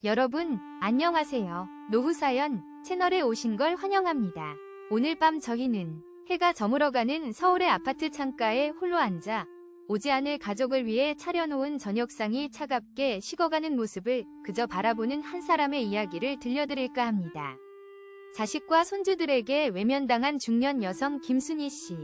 여러분, 안녕하세요. 노후사연 채널에 오신 걸 환영합니다. 오늘 밤 저희는 해가 저물어가는 서울의 아파트 창가에 홀로 앉아 오지 않을 가족을 위해 차려놓은 저녁상이 차갑게 식어가는 모습을 그저 바라보는 한 사람의 이야기를 들려드릴까 합니다. 자식과 손주들에게 외면당한 중년 여성 김순희 씨.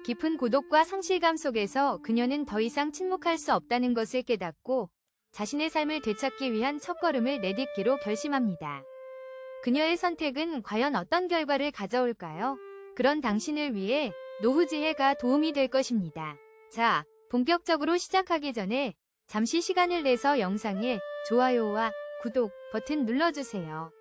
깊은 고독과 상실감 속에서 그녀는 더 이상 침묵할 수 없다는 것을 깨닫고 자신의 삶을 되찾기 위한 첫걸음을 내딛기로 결심합니다. 그녀의 선택은 과연 어떤 결과를 가져올까요? 그런 당신을 위해 노후지혜가 도움이 될 것입니다. 자, 본격적으로 시작하기 전에 잠시 시간을 내서 영상에 좋아요와 구독 버튼 눌러주세요.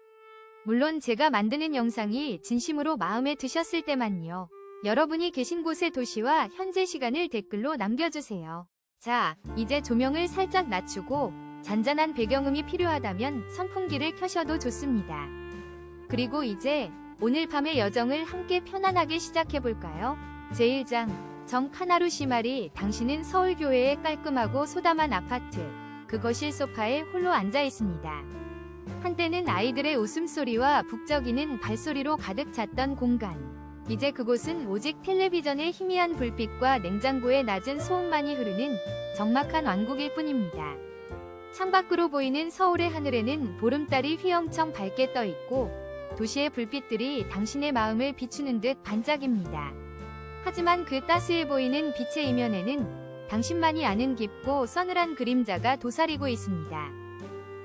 물론 제가 만드는 영상이 진심으로 마음에 드셨을 때만요. 여러분이 계신 곳의 도시와 현재 시간을 댓글로 남겨주세요. 자, 이제 조명을 살짝 낮추고 잔잔한 배경음이 필요하다면 선풍기를 켜셔도 좋습니다. 그리고 이제 오늘 밤의 여정을 함께 편안하게 시작해볼까요? 제1장, 정카나루 씨 말이 당신은 서울교외의 깔끔하고 소담한 아파트, 그 거실 소파에 홀로 앉아 있습니다. 한때는 아이들의 웃음소리와 북적이는 발소리로 가득 찼던 공간. 이제 그곳은 오직 텔레비전의 희미한 불빛과 냉장고의 낮은 소음만이 흐르는 적막한 왕국일 뿐입니다. 창밖으로 보이는 서울의 하늘에는 보름달이 휘영청 밝게 떠 있고 도시의 불빛들이 당신의 마음을 비추는 듯 반짝입니다. 하지만 그 따스해 보이는 빛의 이면에는 당신만이 아는 깊고 서늘한 그림자가 도사리고 있습니다.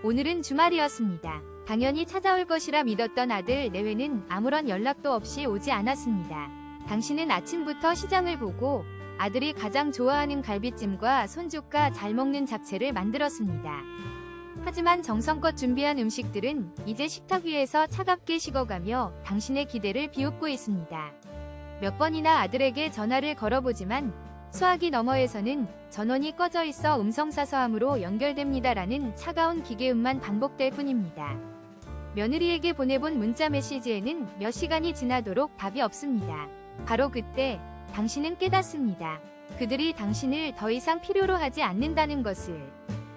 오늘은 주말이었습니다. 당연히 찾아올 것이라 믿었던 아들 내외는 아무런 연락도 없이 오지 않았습니다. 당신은 아침부터 시장을 보고 아들이 가장 좋아하는 갈비찜과 손주가 잘 먹는 잡채를 만들었습니다. 하지만 정성껏 준비한 음식들은 이제 식탁 위에서 차갑게 식어가며 당신의 기대를 비웃고 있습니다. 몇 번이나 아들에게 전화를 걸어보지만 수화기 너머에서는 전원이 꺼져 있어 음성사서함으로 연결됩니다라는 차가운 기계음만 반복될 뿐입니다. 며느리에게 보내본 문자 메시지에는 몇 시간이 지나도록 답이 없습니다. 바로 그때 당신은 깨닫습니다. 그들이 당신을 더 이상 필요로 하지 않는다는 것을.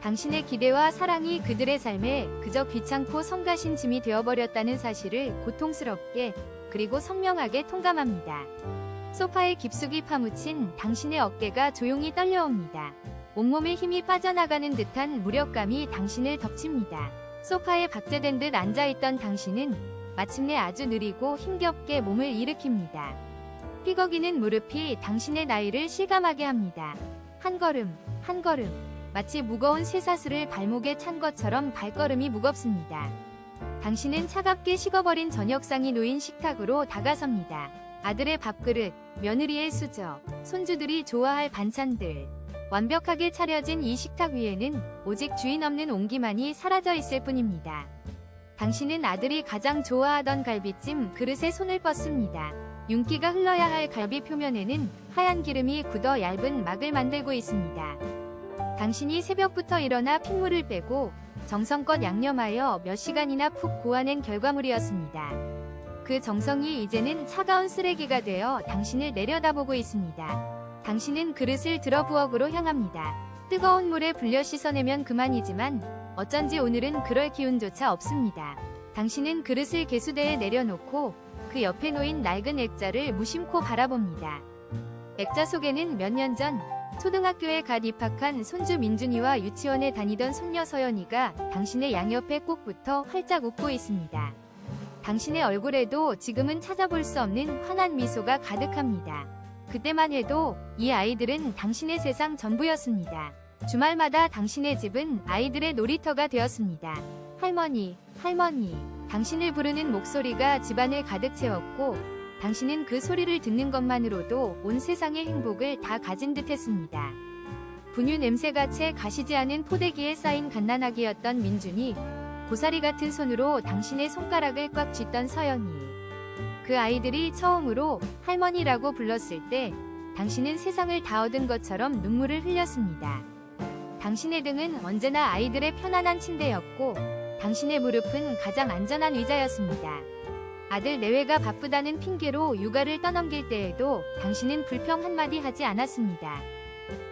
당신의 기대와 사랑이 그들의 삶에 그저 귀찮고 성가신 짐이 되어버렸다는 사실을 고통스럽게 그리고 선명하게 통감합니다. 소파에 깊숙이 파묻힌 당신의 어깨가 조용히 떨려옵니다. 온몸에 힘이 빠져나가는 듯한 무력감이 당신을 덮칩니다. 소파에 박제된 듯 앉아있던 당신은 마침내 아주 느리고 힘겹게 몸을 일으킵니다. 삐걱이는 무릎이 당신의 나이를 실감하게 합니다. 한 걸음, 한 걸음, 마치 무거운 쇠사슬을 발목에 찬 것처럼 발걸음이 무겁습니다. 당신은 차갑게 식어버린 저녁상이 놓인 식탁으로 다가섭니다. 아들의 밥그릇, 며느리의 수저, 손주들이 좋아할 반찬들. 완벽하게 차려진 이 식탁 위에는 오직 주인 없는 온기만이 사라져 있을 뿐입니다. 당신은 아들이 가장 좋아하던 갈비찜 그릇에 손을 뻗습니다. 윤기가 흘러야 할 갈비 표면에는 하얀 기름이 굳어 얇은 막을 만들고 있습니다. 당신이 새벽부터 일어나 핏물을 빼고 정성껏 양념하여 몇 시간이나 푹 고아낸 결과물이었습니다. 그 정성이 이제는 차가운 쓰레기가 되어 당신을 내려다보고 있습니다. 당신은 그릇을 들어 부엌으로 향합니다. 뜨거운 물에 불려 씻어내면 그만이지만 어쩐지 오늘은 그럴 기운조차 없습니다. 당신은 그릇을 개수대에 내려놓고 그 옆에 놓인 낡은 액자를 무심코 바라봅니다. 액자 속에는 몇 년 전 초등학교에 갓 입학한 손주 민준이와 유치원에 다니던 손녀 서연이가 당신의 양옆에 꼭 붙어 활짝 웃고 있습니다. 당신의 얼굴에도 지금은 찾아볼 수 없는 환한 미소가 가득합니다. 그때만 해도 이 아이들은 당신의 세상 전부였습니다. 주말마다 당신의 집은 아이들의 놀이터가 되었습니다. 할머니, 할머니, 당신을 부르는 목소리가 집안을 가득 채웠고 당신은 그 소리를 듣는 것만으로도 온 세상의 행복을 다 가진 듯 했습니다. 분유 냄새가 채 가시지 않은 포대기에 쌓인 갓난아기였던 민준이 고사리 같은 손으로 당신의 손가락을 꽉 쥐던 서연이. 그 아이들이 처음으로 할머니라고 불렀을 때 당신은 세상을 다 얻은 것처럼 눈물을 흘렸습니다. 당신의 등은 언제나 아이들의 편안한 침대였고 당신의 무릎은 가장 안전한 의자였습니다. 아들 내외가 바쁘다는 핑계로 육아를 떠넘길 때에도 당신은 불평 한마디 하지 않았습니다.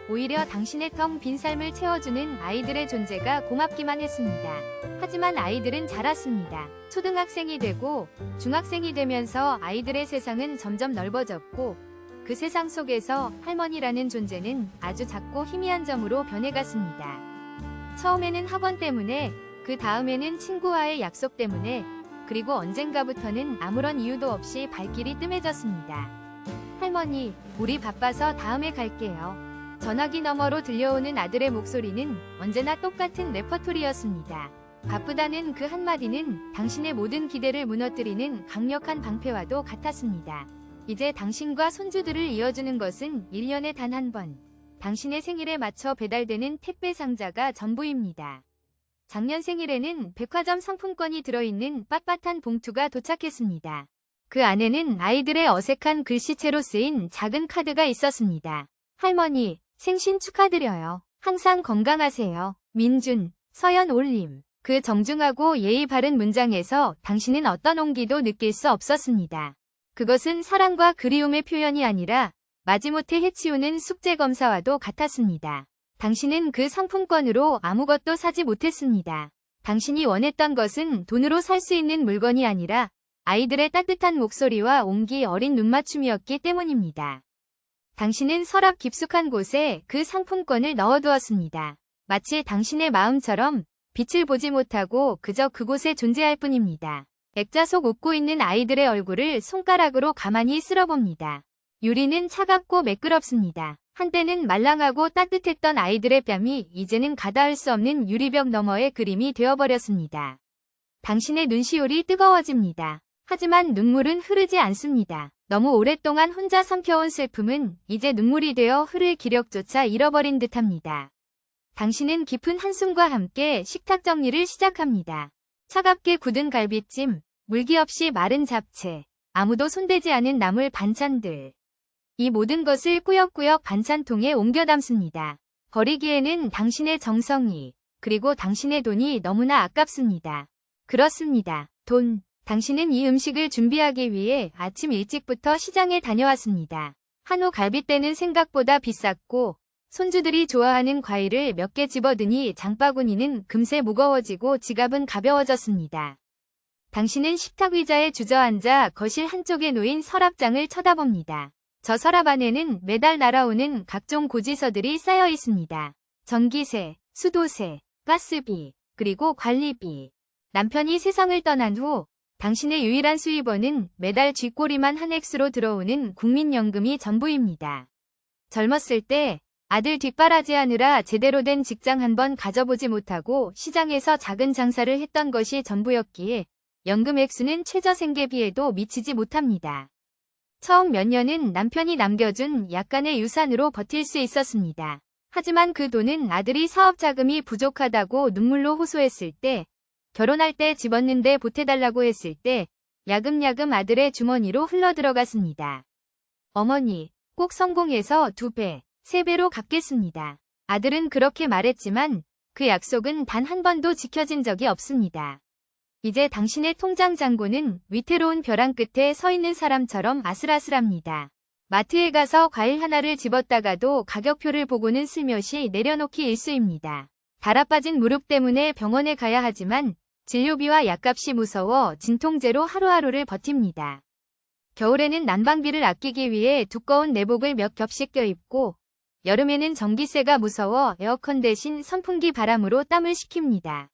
오히려 당신의 텅 빈 삶을 채워주는 아이들의 존재가 고맙기만 했습니다. 하지만 아이들은 자랐습니다. 초등학생이 되고 중학생이 되면서 아이들의 세상은 점점 넓어졌고 그 세상 속에서 할머니라는 존재는 아주 작고 희미한 점으로 변해갔습니다. 처음에는 학원 때문에, 그 다음에는 친구와의 약속 때문에, 그리고 언젠가부터는 아무런 이유도 없이 발길이 뜸해졌습니다. 할머니, 우리 바빠서 다음에 갈게요. 전화기 너머로 들려오는 아들의 목소리는 언제나 똑같은 레퍼토리였습니다. 바쁘다는 그 한마디는 당신의 모든 기대를 무너뜨리는 강력한 방패와도 같았습니다. 이제 당신과 손주들을 이어주는 것은 1년에 단 한 번, 당신의 생일에 맞춰 배달되는 택배 상자가 전부입니다. 작년 생일에는 백화점 상품권이 들어있는 빳빳한 봉투가 도착했습니다. 그 안에는 아이들의 어색한 글씨체로 쓰인 작은 카드가 있었습니다. 할머니, 생신 축하드려요. 항상 건강하세요. 민준, 서연 올림. 그 정중하고 예의 바른 문장에서 당신은 어떤 온기도 느낄 수 없었습니다. 그것은 사랑과 그리움의 표현이 아니라 마지못해 해치우는 숙제검사와도 같았습니다. 당신은 그 상품권으로 아무것도 사지 못했습니다. 당신이 원했던 것은 돈으로 살 수 있는 물건이 아니라 아이들의 따뜻한 목소리와 온기 어린 눈맞춤이었기 때문입니다. 당신은 서랍 깊숙한 곳에 그 상품권을 넣어두었습니다. 마치 당신의 마음처럼 빛을 보지 못하고 그저 그곳에 존재할 뿐입니다. 액자 속 웃고 있는 아이들의 얼굴을 손가락으로 가만히 쓸어봅니다. 유리는 차갑고 매끄럽습니다. 한때는 말랑하고 따뜻했던 아이들의 뺨이 이제는 가닿을 수 없는 유리벽 너머의 그림이 되어버렸습니다. 당신의 눈시울이 뜨거워집니다. 하지만 눈물은 흐르지 않습니다. 너무 오랫동안 혼자 삼켜온 슬픔은 이제 눈물이 되어 흐를 기력조차 잃어버린 듯합니다. 당신은 깊은 한숨과 함께 식탁 정리를 시작합니다. 차갑게 굳은 갈비찜, 물기 없이 마른 잡채, 아무도 손대지 않은 나물 반찬들. 이 모든 것을 꾸역꾸역 반찬통에 옮겨 담습니다. 버리기에는 당신의 정성이, 그리고 당신의 돈이 너무나 아깝습니다. 그렇습니다. 돈. 당신은 이 음식을 준비하기 위해 아침 일찍부터 시장에 다녀왔습니다. 한우 갈빗대는 생각보다 비쌌고 손주들이 좋아하는 과일을 몇 개 집어드니 장바구니는 금세 무거워지고 지갑은 가벼워졌습니다. 당신은 식탁 의자에 주저앉아 거실 한쪽에 놓인 서랍장을 쳐다봅니다. 저 서랍 안에는 매달 날아오는 각종 고지서들이 쌓여 있습니다. 전기세, 수도세, 가스비, 그리고 관리비. 남편이 세상을 떠난 후 당신의 유일한 수입원은 매달 쥐꼬리만 한 엑스로 들어오는 국민연금이 전부입니다. 젊었을 때 아들 뒷바라지하느라 제대로 된 직장 한번 가져보지 못하고 시장에서 작은 장사를 했던 것이 전부였기에 연금 액수는 최저생계비에도 미치지 못합니다. 처음 몇 년은 남편이 남겨준 약간의 유산으로 버틸 수 있었습니다. 하지만 그 돈은 아들이 사업 자금이 부족하다고 눈물로 호소했을 때, 결혼할 때 집었는데 보태달라고 했을 때 야금야금 아들의 주머니로 흘러들어갔습니다. 어머니, 꼭 성공해서 2배, 3배로 갚겠습니다. 아들은 그렇게 말했지만 그 약속은 단 한 번도 지켜진 적이 없습니다. 이제 당신의 통장 잔고는 위태로운 벼랑 끝에 서 있는 사람처럼 아슬아슬합니다. 마트에 가서 과일 하나를 집었다가도 가격표를 보고는 슬며시 내려놓기 일쑤입니다. 달아빠진 무릎 때문에 병원에 가야 하지만 진료비와 약값이 무서워 진통제로 하루하루를 버팁니다. 겨울에는 난방비를 아끼기 위해 두꺼운 내복을 몇 겹씩 껴입고 여름에는 전기세가 무서워 에어컨 대신 선풍기 바람으로 땀을 식힙니다.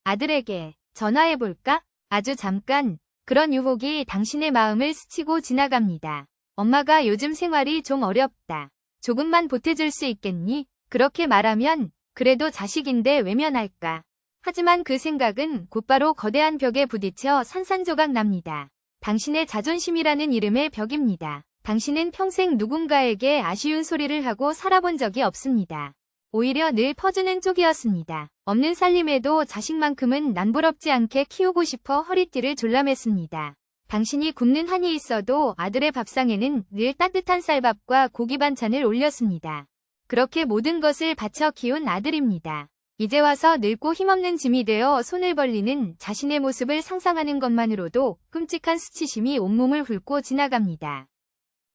아들에게 전화해볼까? 아주 잠깐 그런 유혹이 당신의 마음을 스치고 지나갑니다. 엄마가 요즘 생활이 좀 어렵다. 조금만 보태줄 수 있겠니? 그렇게 말하면 그래도 자식인데 외면할까? 하지만 그 생각은 곧바로 거대한 벽에 부딪혀 산산조각 납니다. 당신의 자존심이라는 이름의 벽입니다. 당신은 평생 누군가에게 아쉬운 소리를 하고 살아본 적이 없습니다. 오히려 늘 퍼주는 쪽이었습니다. 없는 살림에도 자식만큼은 남부럽지 않게 키우고 싶어 허리띠를 졸라맸습니다. 당신이 굶는 한이 있어도 아들의 밥상에는 늘 따뜻한 쌀밥과 고기 반찬을 올렸습니다. 그렇게 모든 것을 바쳐 키운 아들입니다. 이제 와서 늙고 힘없는 짐이 되어 손을 벌리는 자신의 모습을 상상하는 것만으로도 끔찍한 수치심이 온몸을 훑고 지나갑니다.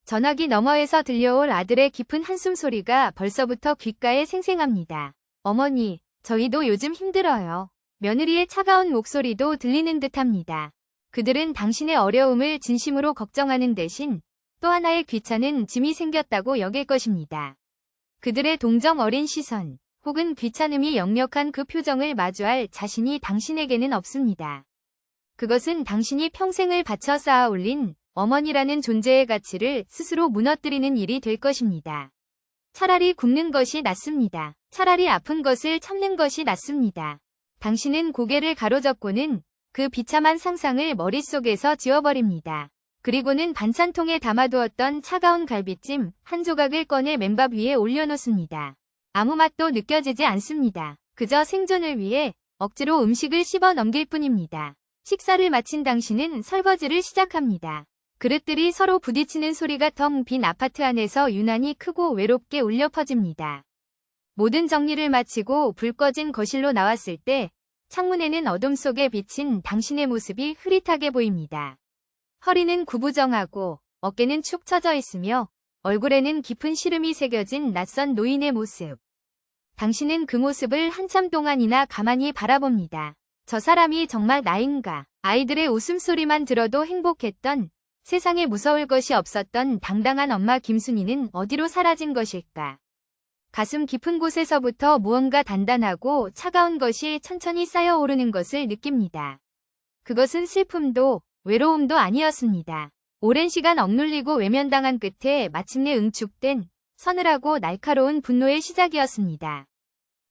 전화기 너머에서 들려올 아들의 깊은 한숨 소리가 벌써부터 귓가에 생생합니다. 어머니, 저희도 요즘 힘들어요. 며느리의 차가운 목소리도 들리는 듯합니다. 그들은 당신의 어려움을 진심으로 걱정하는 대신 또 하나의 귀찮은 짐이 생겼다고 여길 것입니다. 그들의 동정 어린 시선, 혹은 귀찮음이 역력한 그 표정을 마주할 자신이 당신에게는 없습니다. 그것은 당신이 평생을 바쳐 쌓아 올린 어머니라는 존재의 가치를 스스로 무너뜨리는 일이 될 것입니다. 차라리 굶는 것이 낫습니다. 차라리 아픈 것을 참는 것이 낫습니다. 당신은 고개를 가로젓고는 그 비참한 상상을 머릿속에서 지워버립니다. 그리고는 반찬통에 담아두었던 차가운 갈비찜 한 조각을 꺼내 맨밥 위에 올려놓습니다. 아무 맛도 느껴지지 않습니다. 그저 생존을 위해 억지로 음식을 씹어 넘길 뿐입니다. 식사를 마친 당신은 설거지를 시작합니다. 그릇들이 서로 부딪히는 소리가 텅 빈 아파트 안에서 유난히 크고 외롭게 울려 퍼집니다. 모든 정리를 마치고 불 꺼진 거실로 나왔을 때 창문에는 어둠 속에 비친 당신의 모습이 흐릿하게 보입니다. 허리는 구부정하고 어깨는 축 처져 있으며 얼굴에는 깊은 시름이 새겨진 낯선 노인의 모습. 당신은 그 모습을 한참 동안이나 가만히 바라봅니다. 저 사람이 정말 나인가? 아이들의 웃음소리만 들어도 행복했던, 세상에 무서울 것이 없었던 당당한 엄마 김순이는 어디로 사라진 것일까? 가슴 깊은 곳에서부터 무언가 단단하고 차가운 것이 천천히 쌓여오르는 것을 느낍니다. 그것은 슬픔도 외로움도 아니었습니다. 오랜 시간 억눌리고 외면당한 끝에 마침내 응축된 서늘하고 날카로운 분노의 시작이었습니다.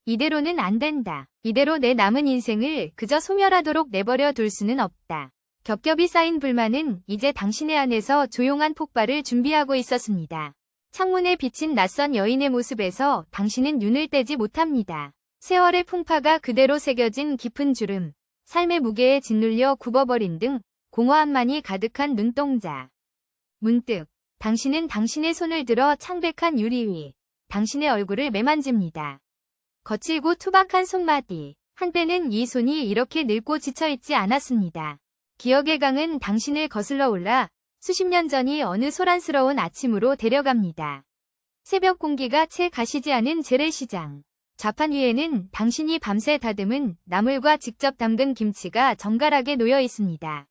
이대로는 안 된다. 이대로 내 남은 인생을 그저 소멸하도록 내버려 둘 수는 없다. 겹겹이 쌓인 불만은 이제 당신의 안에서 조용한 폭발을 준비하고 있었습니다. 창문에 비친 낯선 여인의 모습에서 당신은 눈을 떼지 못합니다. 세월의 풍파가 그대로 새겨진 깊은 주름, 삶의 무게에 짓눌려 굽어버린 등 공허함만이 가득한 눈동자. 문득 당신은 당신의 손을 들어 창백한 유리 위 당신의 얼굴을 매만집니다. 거칠고 투박한 손마디. 한때는 이 손이 이렇게 늙고 지쳐있지 않았습니다. 기억의 강은 당신을 거슬러 올라 수십 년 전이 어느 소란스러운 아침으로 데려갑니다. 새벽 공기가 채 가시지 않은 재래시장. 좌판 위에는 당신이 밤새 다듬은 나물과 직접 담근 김치가 정갈하게 놓여 있습니다.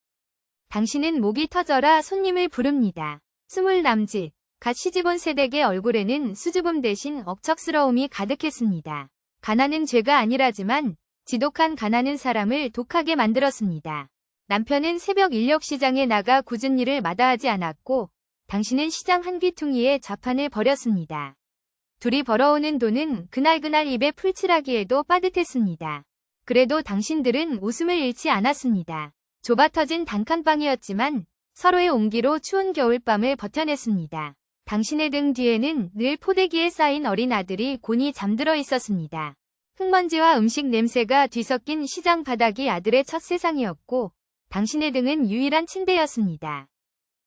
당신은 목이 터져라 손님을 부릅니다. 스물 남짓, 갓 시집온 새댁의 얼굴에는 수줍음 대신 억척스러움이 가득했습니다. 가난은 죄가 아니라지만 지독한 가난은 사람을 독하게 만들었습니다. 남편은 새벽 인력시장에 나가 굳은 일을 마다하지 않았고 당신은 시장 한 귀퉁이에 좌판을 버렸습니다. 둘이 벌어오는 돈은 그날그날 입에 풀칠하기에도 빠듯했습니다. 그래도 당신들은 웃음을 잃지 않았습니다. 좁아터진 단칸방이었지만 서로의 온기로 추운 겨울밤을 버텨냈습니다. 당신의 등 뒤에는 늘 포대기에 쌓인 어린 아들이 곤히 잠들어 있었습니다. 흙먼지와 음식 냄새가 뒤섞인 시장 바닥이 아들의 첫 세상이었고 당신의 등은 유일한 침대였습니다.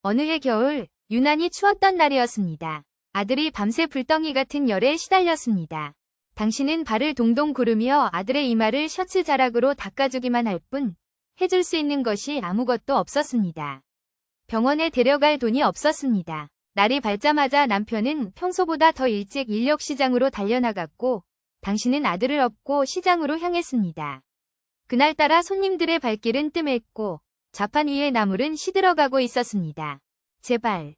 어느 해 겨울 유난히 추웠던 날이었습니다. 아들이 밤새 불덩이 같은 열에 시달렸습니다. 당신은 발을 동동 구르며 아들의 이마를 셔츠 자락으로 닦아주기만 할 뿐 해줄 수 있는 것이 아무것도 없었습니다. 병원에 데려갈 돈이 없었습니다. 날이 밝자마자 남편은 평소보다 더 일찍 인력시장으로 달려나갔고 당신은 아들을 업고 시장으로 향했습니다. 그날따라 손님들의 발길은 뜸했고 좌판 위의 나물은 시들어가고 있었습니다. 제발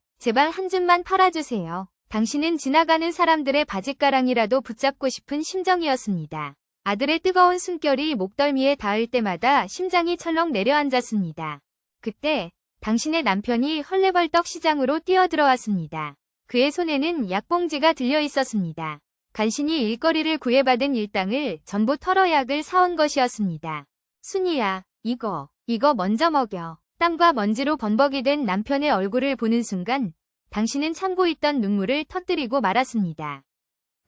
한 줌만 팔아주세요. 당신은 지나가는 사람들의 바짓가랑이라도 붙잡고 싶은 심정이었습니다. 아들의 뜨거운 숨결이 목덜미에 닿을 때마다 심장이 철렁 내려앉았습니다. 그때 당신의 남편이 헐레벌떡 시장으로 뛰어들어왔습니다. 그의 손에는 약봉지가 들려 있었습니다. 간신히 일거리를 구애받은 일당을 전부 털어 약을 사온 것이었습니다. 순이야, 이거 먼저 먹여. 땀과 먼지로 범벅이 된 남편의 얼굴을 보는 순간 당신은 참고 있던 눈물을 터뜨리고 말았습니다.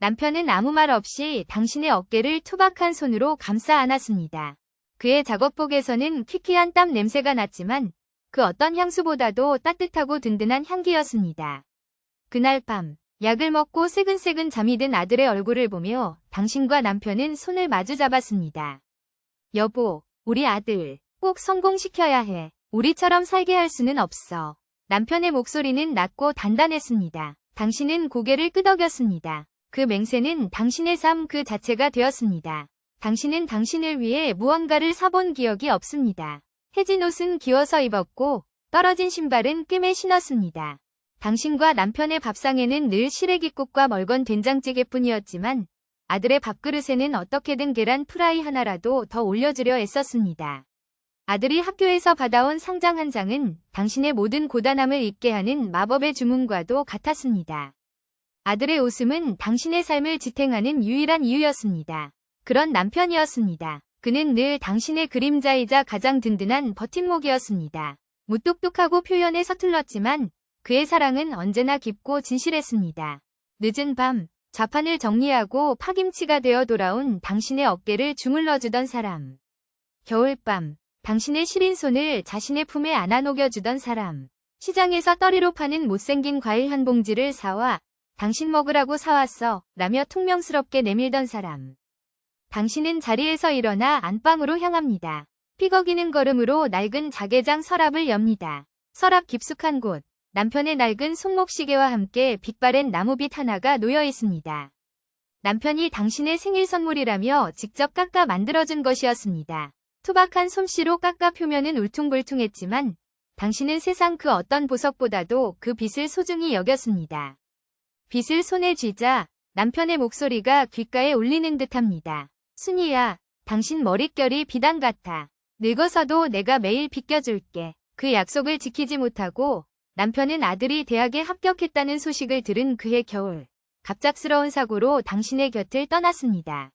남편은 아무 말 없이 당신의 어깨를 투박한 손으로 감싸 안았습니다. 그의 작업복에서는 퀴퀴한 땀 냄새가 났지만 그 어떤 향수보다도 따뜻하고 든든한 향기였습니다. 그날 밤 약을 먹고 새근새근 잠이 든 아들의 얼굴을 보며 당신과 남편은 손을 마주 잡았습니다. 여보, 우리 아들 꼭 성공시켜야 해. 우리처럼 살게 할 수는 없어. 남편의 목소리는 낮고 단단했습니다. 당신은 고개를 끄덕였습니다. 그 맹세는 당신의 삶 그 자체가 되었습니다. 당신은 당신을 위해 무언가를 사본 기억이 없습니다. 해진 옷은 기워서 입었고 떨어진 신발은 꿰매 신었습니다. 당신과 남편의 밥상에는 늘 시래기국과 멀건 된장찌개뿐이었지만 아들의 밥그릇에는 어떻게든 계란 프라이 하나라도 더 올려주려 애썼습니다. 아들이 학교에서 받아온 상장 한 장은 당신의 모든 고단함을 잊게 하는 마법의 주문과도 같았습니다. 아들의 웃음은 당신의 삶을 지탱하는 유일한 이유였습니다. 그런 남편이었습니다. 그는 늘 당신의 그림자이자 가장 든든한 버팀목이었습니다. 무뚝뚝하고 표현에 서툴렀지만 그의 사랑은 언제나 깊고 진실했습니다. 늦은 밤, 좌판을 정리하고 파김치가 되어 돌아온 당신의 어깨를 주물러주던 사람. 겨울밤, 당신의 시린 손을 자신의 품에 안아 녹여주던 사람. 시장에서 떠리로 파는 못생긴 과일 한 봉지를 사와 당신 먹으라고 사왔어 라며 퉁명스럽게 내밀던 사람. 당신은 자리에서 일어나 안방으로 향합니다. 삐걱이는 걸음으로 낡은 자개장 서랍을 엽니다. 서랍 깊숙한 곳, 남편의 낡은 손목시계와 함께 빛바랜 나무빗 하나가 놓여 있습니다. 남편이 당신의 생일 선물이라며 직접 깎아 만들어준 것이었습니다. 투박한 솜씨로 깎아 표면은 울퉁불퉁했지만 당신은 세상 그 어떤 보석보다도 그 빛을 소중히 여겼습니다. 빛을 손에 쥐자 남편의 목소리가 귓가에 울리는 듯합니다. 순이야, 당신 머릿결이 비단 같아. 늙어서도 내가 매일 비껴줄게. 그 약속을 지키지 못하고 남편은 아들이 대학에 합격했다는 소식을 들은 그해 겨울, 갑작스러운 사고로 당신의 곁을 떠났습니다.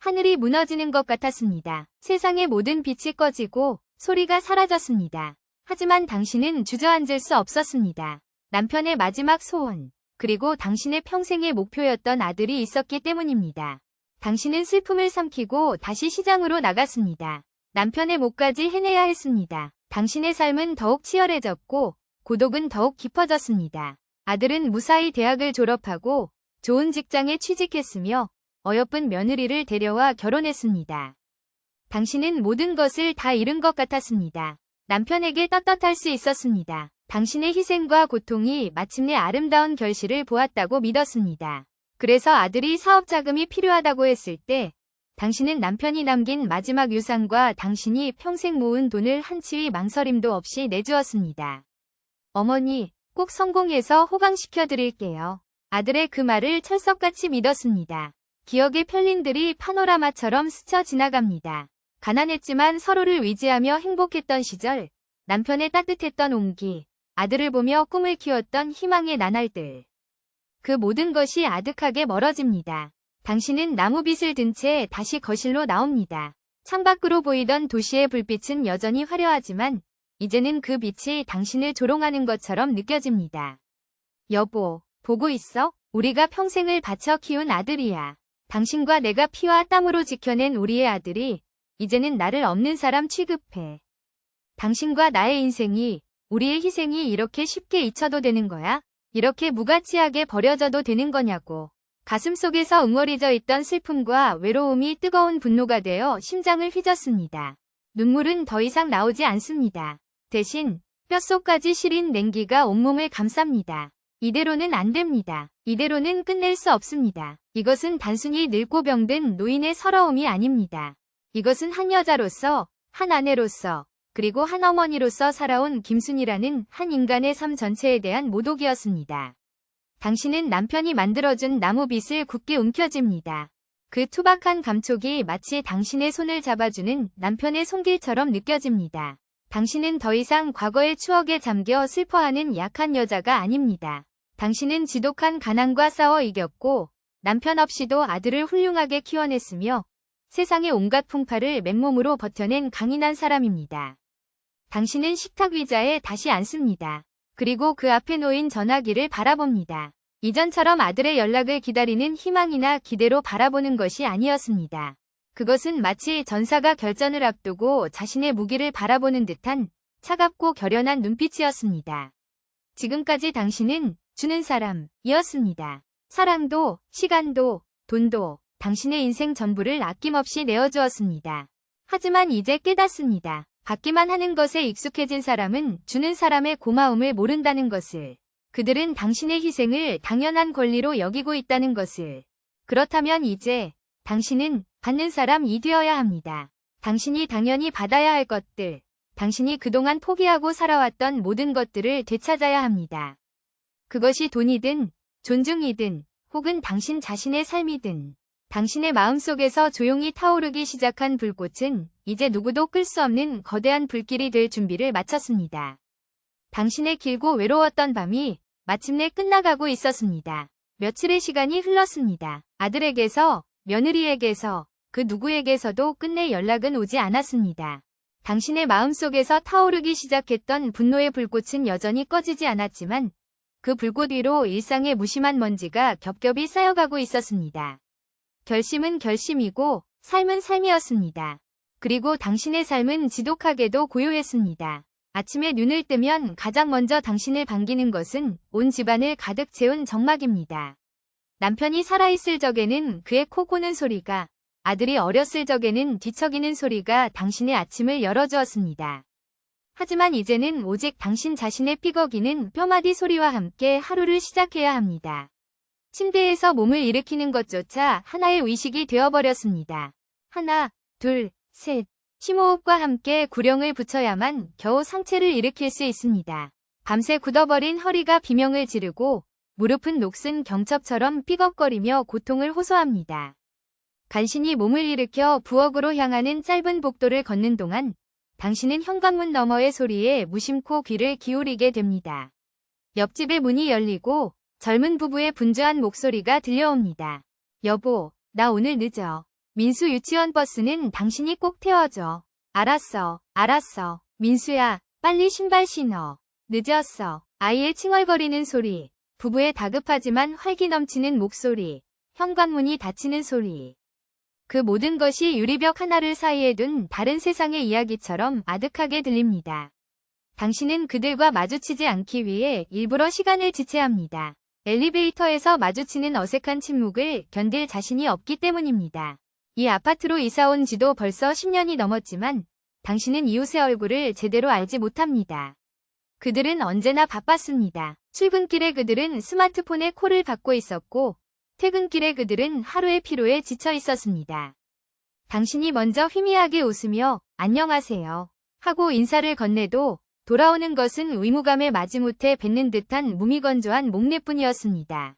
하늘이 무너지는 것 같았습니다. 세상의 모든 빛이 꺼지고 소리가 사라졌습니다. 하지만 당신은 주저앉을 수 없었습니다. 남편의 마지막 소원, 그리고 당신의 평생의 목표였던 아들이 있었기 때문입니다. 당신은 슬픔을 삼키고 다시 시장으로 나갔습니다. 남편의 목까지 해내야 했습니다. 당신의 삶은 더욱 치열해졌고 고독은 더욱 깊어졌습니다. 아들은 무사히 대학을 졸업하고 좋은 직장에 취직했으며 어여쁜 며느리를 데려와 결혼했습니다. 당신은 모든 것을 다 잃은 것 같았습니다. 남편에게 떳떳할 수 있었습니다. 당신의 희생과 고통이 마침내 아름다운 결실을 보았다고 믿었습니다. 그래서 아들이 사업 자금이 필요하다고 했을 때 당신은 남편이 남긴 마지막 유산과 당신이 평생 모은 돈을 한 치위 망설임도 없이 내주었습니다. 어머니, 꼭 성공해서 호강시켜 드릴게요. 아들의 그 말을 철석같이 믿었습니다. 기억의 편린들이 파노라마처럼 스쳐 지나갑니다. 가난했지만 서로를 의지하며 행복했던 시절, 남편의 따뜻했던 온기, 아들을 보며 꿈을 키웠던 희망의 나날들. 그 모든 것이 아득하게 멀어집니다. 당신은 나무빗을 든 채 다시 거실로 나옵니다. 창밖으로 보이던 도시의 불빛은 여전히 화려하지만 이제는 그 빛이 당신을 조롱하는 것처럼 느껴집니다. 여보, 보고 있어? 우리가 평생을 바쳐 키운 아들이야. 당신과 내가 피와 땀으로 지켜낸 우리의 아들이 이제는 나를 없는 사람 취급해. 당신과 나의 인생이, 우리의 희생이 이렇게 쉽게 잊혀도 되는 거야? 이렇게 무가치하게 버려져도 되는 거냐고. 가슴속에서 응어리져 있던 슬픔과 외로움이 뜨거운 분노가 되어 심장을 휘젓습니다. 눈물은 더 이상 나오지 않습니다. 대신 뼛속까지 시린 냉기가 온몸을 감쌉니다. 이대로는 안 됩니다. 이대로는 끝낼 수 없습니다. 이것은 단순히 늙고 병든 노인의 서러움이 아닙니다. 이것은 한 여자로서, 한 아내로서, 그리고 한 어머니로서 살아온 김순이라는 한 인간의 삶 전체에 대한 모독이었습니다. 당신은 남편이 만들어준 나무빗을 굳게 움켜쥡니다. 그 투박한 감촉이 마치 당신의 손을 잡아주는 남편의 손길처럼 느껴집니다. 당신은 더 이상 과거의 추억에 잠겨 슬퍼하는 약한 여자가 아닙니다. 당신은 지독한 가난과 싸워 이겼고 남편 없이도 아들을 훌륭하게 키워냈으며 세상의 온갖 풍파를 맨몸으로 버텨낸 강인한 사람입니다. 당신은 식탁 의자에 다시 앉습니다. 그리고 그 앞에 놓인 전화기를 바라봅니다. 이전처럼 아들의 연락을 기다리는 희망이나 기대로 바라보는 것이 아니었습니다. 그것은 마치 전사가 결전을 앞두고 자신의 무기를 바라보는 듯한 차갑고 결연한 눈빛이었습니다. 지금까지 당신은 주는 사람이었습니다. 사랑도, 시간도, 돈도, 당신의 인생 전부를 아낌없이 내어주었습니다. 하지만 이제 깨닫습니다. 받기만 하는 것에 익숙해진 사람은 주는 사람의 고마움을 모른다는 것을, 그들은 당신의 희생을 당연한 권리로 여기고 있다는 것을. 그렇다면 이제 당신은 받는 사람이 되어야 합니다. 당신이 당연히 받아야 할 것들, 당신이 그동안 포기하고 살아왔던 모든 것들을 되찾아야 합니다. 그것이 돈이든 존중이든 혹은 당신 자신의 삶이든 당신의 마음속에서 조용히 타오르기 시작한 불꽃은 이제 누구도 끌 수 없는 거대한 불길이 될 준비를 마쳤습니다. 당신의 길고 외로웠던 밤이 마침내 끝나가고 있었습니다. 며칠의 시간이 흘렀습니다. 아들에게서, 며느리에게서, 그 누구에게서도 끝내 연락은 오지 않았습니다. 당신의 마음속에서 타오르기 시작했던 분노의 불꽃은 여전히 꺼지지 않았지만 그 불꽃 위로 일상의 무심한 먼지가 겹겹이 쌓여가고 있었습니다. 결심은 결심이고 삶은 삶이었습니다. 그리고 당신의 삶은 지독하게도 고요했습니다. 아침에 눈을 뜨면 가장 먼저 당신을 반기는 것은 온 집안을 가득 채운 정막입니다. 남편이 살아있을 적에는 그의 코 고는 소리가, 아들이 어렸을 적에는 뒤척이는 소리가 당신의 아침을 열어주었습니다. 하지만 이제는 오직 당신 자신의 삐걱이는 뼈마디 소리와 함께 하루를 시작해야 합니다. 침대에서 몸을 일으키는 것조차 하나의 의식이 되어버렸습니다. 하나, 둘, 셋. 심호흡과 함께 구령을 붙여야만 겨우 상체를 일으킬 수 있습니다. 밤새 굳어버린 허리가 비명을 지르고 무릎은 녹슨 경첩처럼 삐걱거리며 고통을 호소합니다. 간신히 몸을 일으켜 부엌으로 향하는 짧은 복도를 걷는 동안 당신은 현관문 너머의 소리에 무심코 귀를 기울이게 됩니다. 옆집의 문이 열리고 젊은 부부의 분주한 목소리가 들려옵니다. 여보, 나 오늘 늦어. 민수 유치원 버스는 당신이 꼭 태워줘. 알았어, 알았어. 민수야, 빨리 신발 신어. 늦었어. 아이의 칭얼거리는 소리, 부부의 다급하지만 활기 넘치는 목소리, 현관문이 닫히는 소리. 그 모든 것이 유리벽 하나를 사이에 둔 다른 세상의 이야기처럼 아득하게 들립니다. 당신은 그들과 마주치지 않기 위해 일부러 시간을 지체합니다. 엘리베이터에서 마주치는 어색한 침묵을 견딜 자신이 없기 때문입니다. 이 아파트로 이사온 지도 벌써 10년이 넘었지만 당신은 이웃의 얼굴을 제대로 알지 못합니다. 그들은 언제나 바빴습니다. 출근길에 그들은 스마트폰에 콜을 받고 있었고 퇴근길에 그들은 하루의 피로에 지쳐 있었습니다. 당신이 먼저 희미하게 웃으며 안녕하세요 하고 인사를 건네도 돌아오는 것은 의무감에 마지못해 뱉는 듯한 무미건조한 목례뿐이었습니다.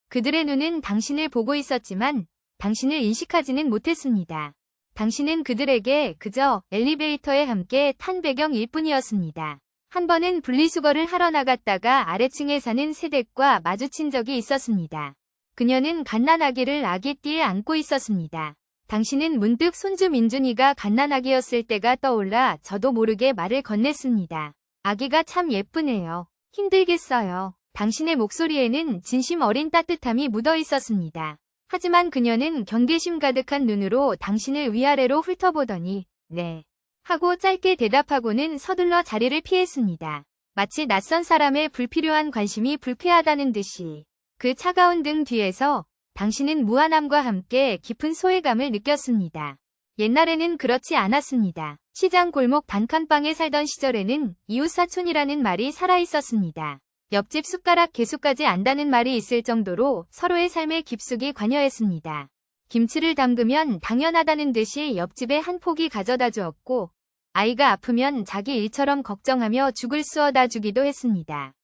그들의 눈은 당신을 보고 있었지만 당신을 인식하지는 못했습니다. 당신은 그들에게 그저 엘리베이터에 함께 탄 배경일 뿐이었습니다. 한 번은 분리수거를 하러 나갔다가 아래층에 사는 새댁과 마주친 적이 있었습니다. 그녀는 갓난아기를 아기띠에 안고 있었습니다. 당신은 문득 손주 민준이가 갓난아기였을 때가 떠올라 저도 모르게 말을 건넸습니다. 아기가 참 예쁘네요. 힘들겠어요. 당신의 목소리에는 진심 어린 따뜻함이 묻어 있었습니다. 하지만 그녀는 경계심 가득한 눈으로 당신을 위아래로 훑어보더니 네 하고 짧게 대답하고는 서둘러 자리를 피했습니다. 마치 낯선 사람의 불필요한 관심이 불쾌하다는 듯이. 그 차가운 등 뒤에서 당신은 무한함과 함께 깊은 소외감을 느꼈습니다. 옛날에는 그렇지 않았습니다. 시장 골목 단칸방에 살던 시절에는 이웃사촌이라는 말이 살아있었습니다. 옆집 숟가락 개수까지 안다는 말이 있을 정도로 서로의 삶에 깊숙이 관여했습니다. 김치를 담그면 당연하다는 듯이 옆집에 한 포기 가져다 주었고 아이가 아프면 자기 일처럼 걱정하며 죽을 쑤어다 주기도 했습니다.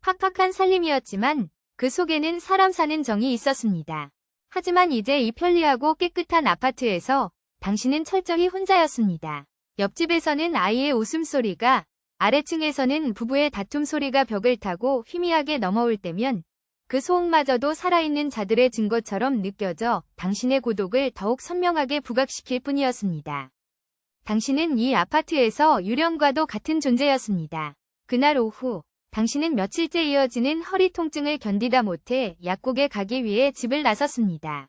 팍팍한 살림이었지만 그 속에는 사람 사는 정이 있었습니다. 하지만 이제 이 편리하고 깨끗한 아파트에서 당신은 철저히 혼자였습니다. 옆집에서는 아이의 웃음소리가, 아래층에서는 부부의 다툼 소리가 벽을 타고 희미하게 넘어올 때면 그 소음마저도 살아있는 자들의 증거처럼 느껴져 당신의 고독을 더욱 선명하게 부각시킬 뿐이었습니다. 당신은 이 아파트에서 유령과도 같은 존재였습니다. 그날 오후 당신은 며칠째 이어지는 허리 통증을 견디다 못해 약국에 가기 위해 집을 나섰습니다.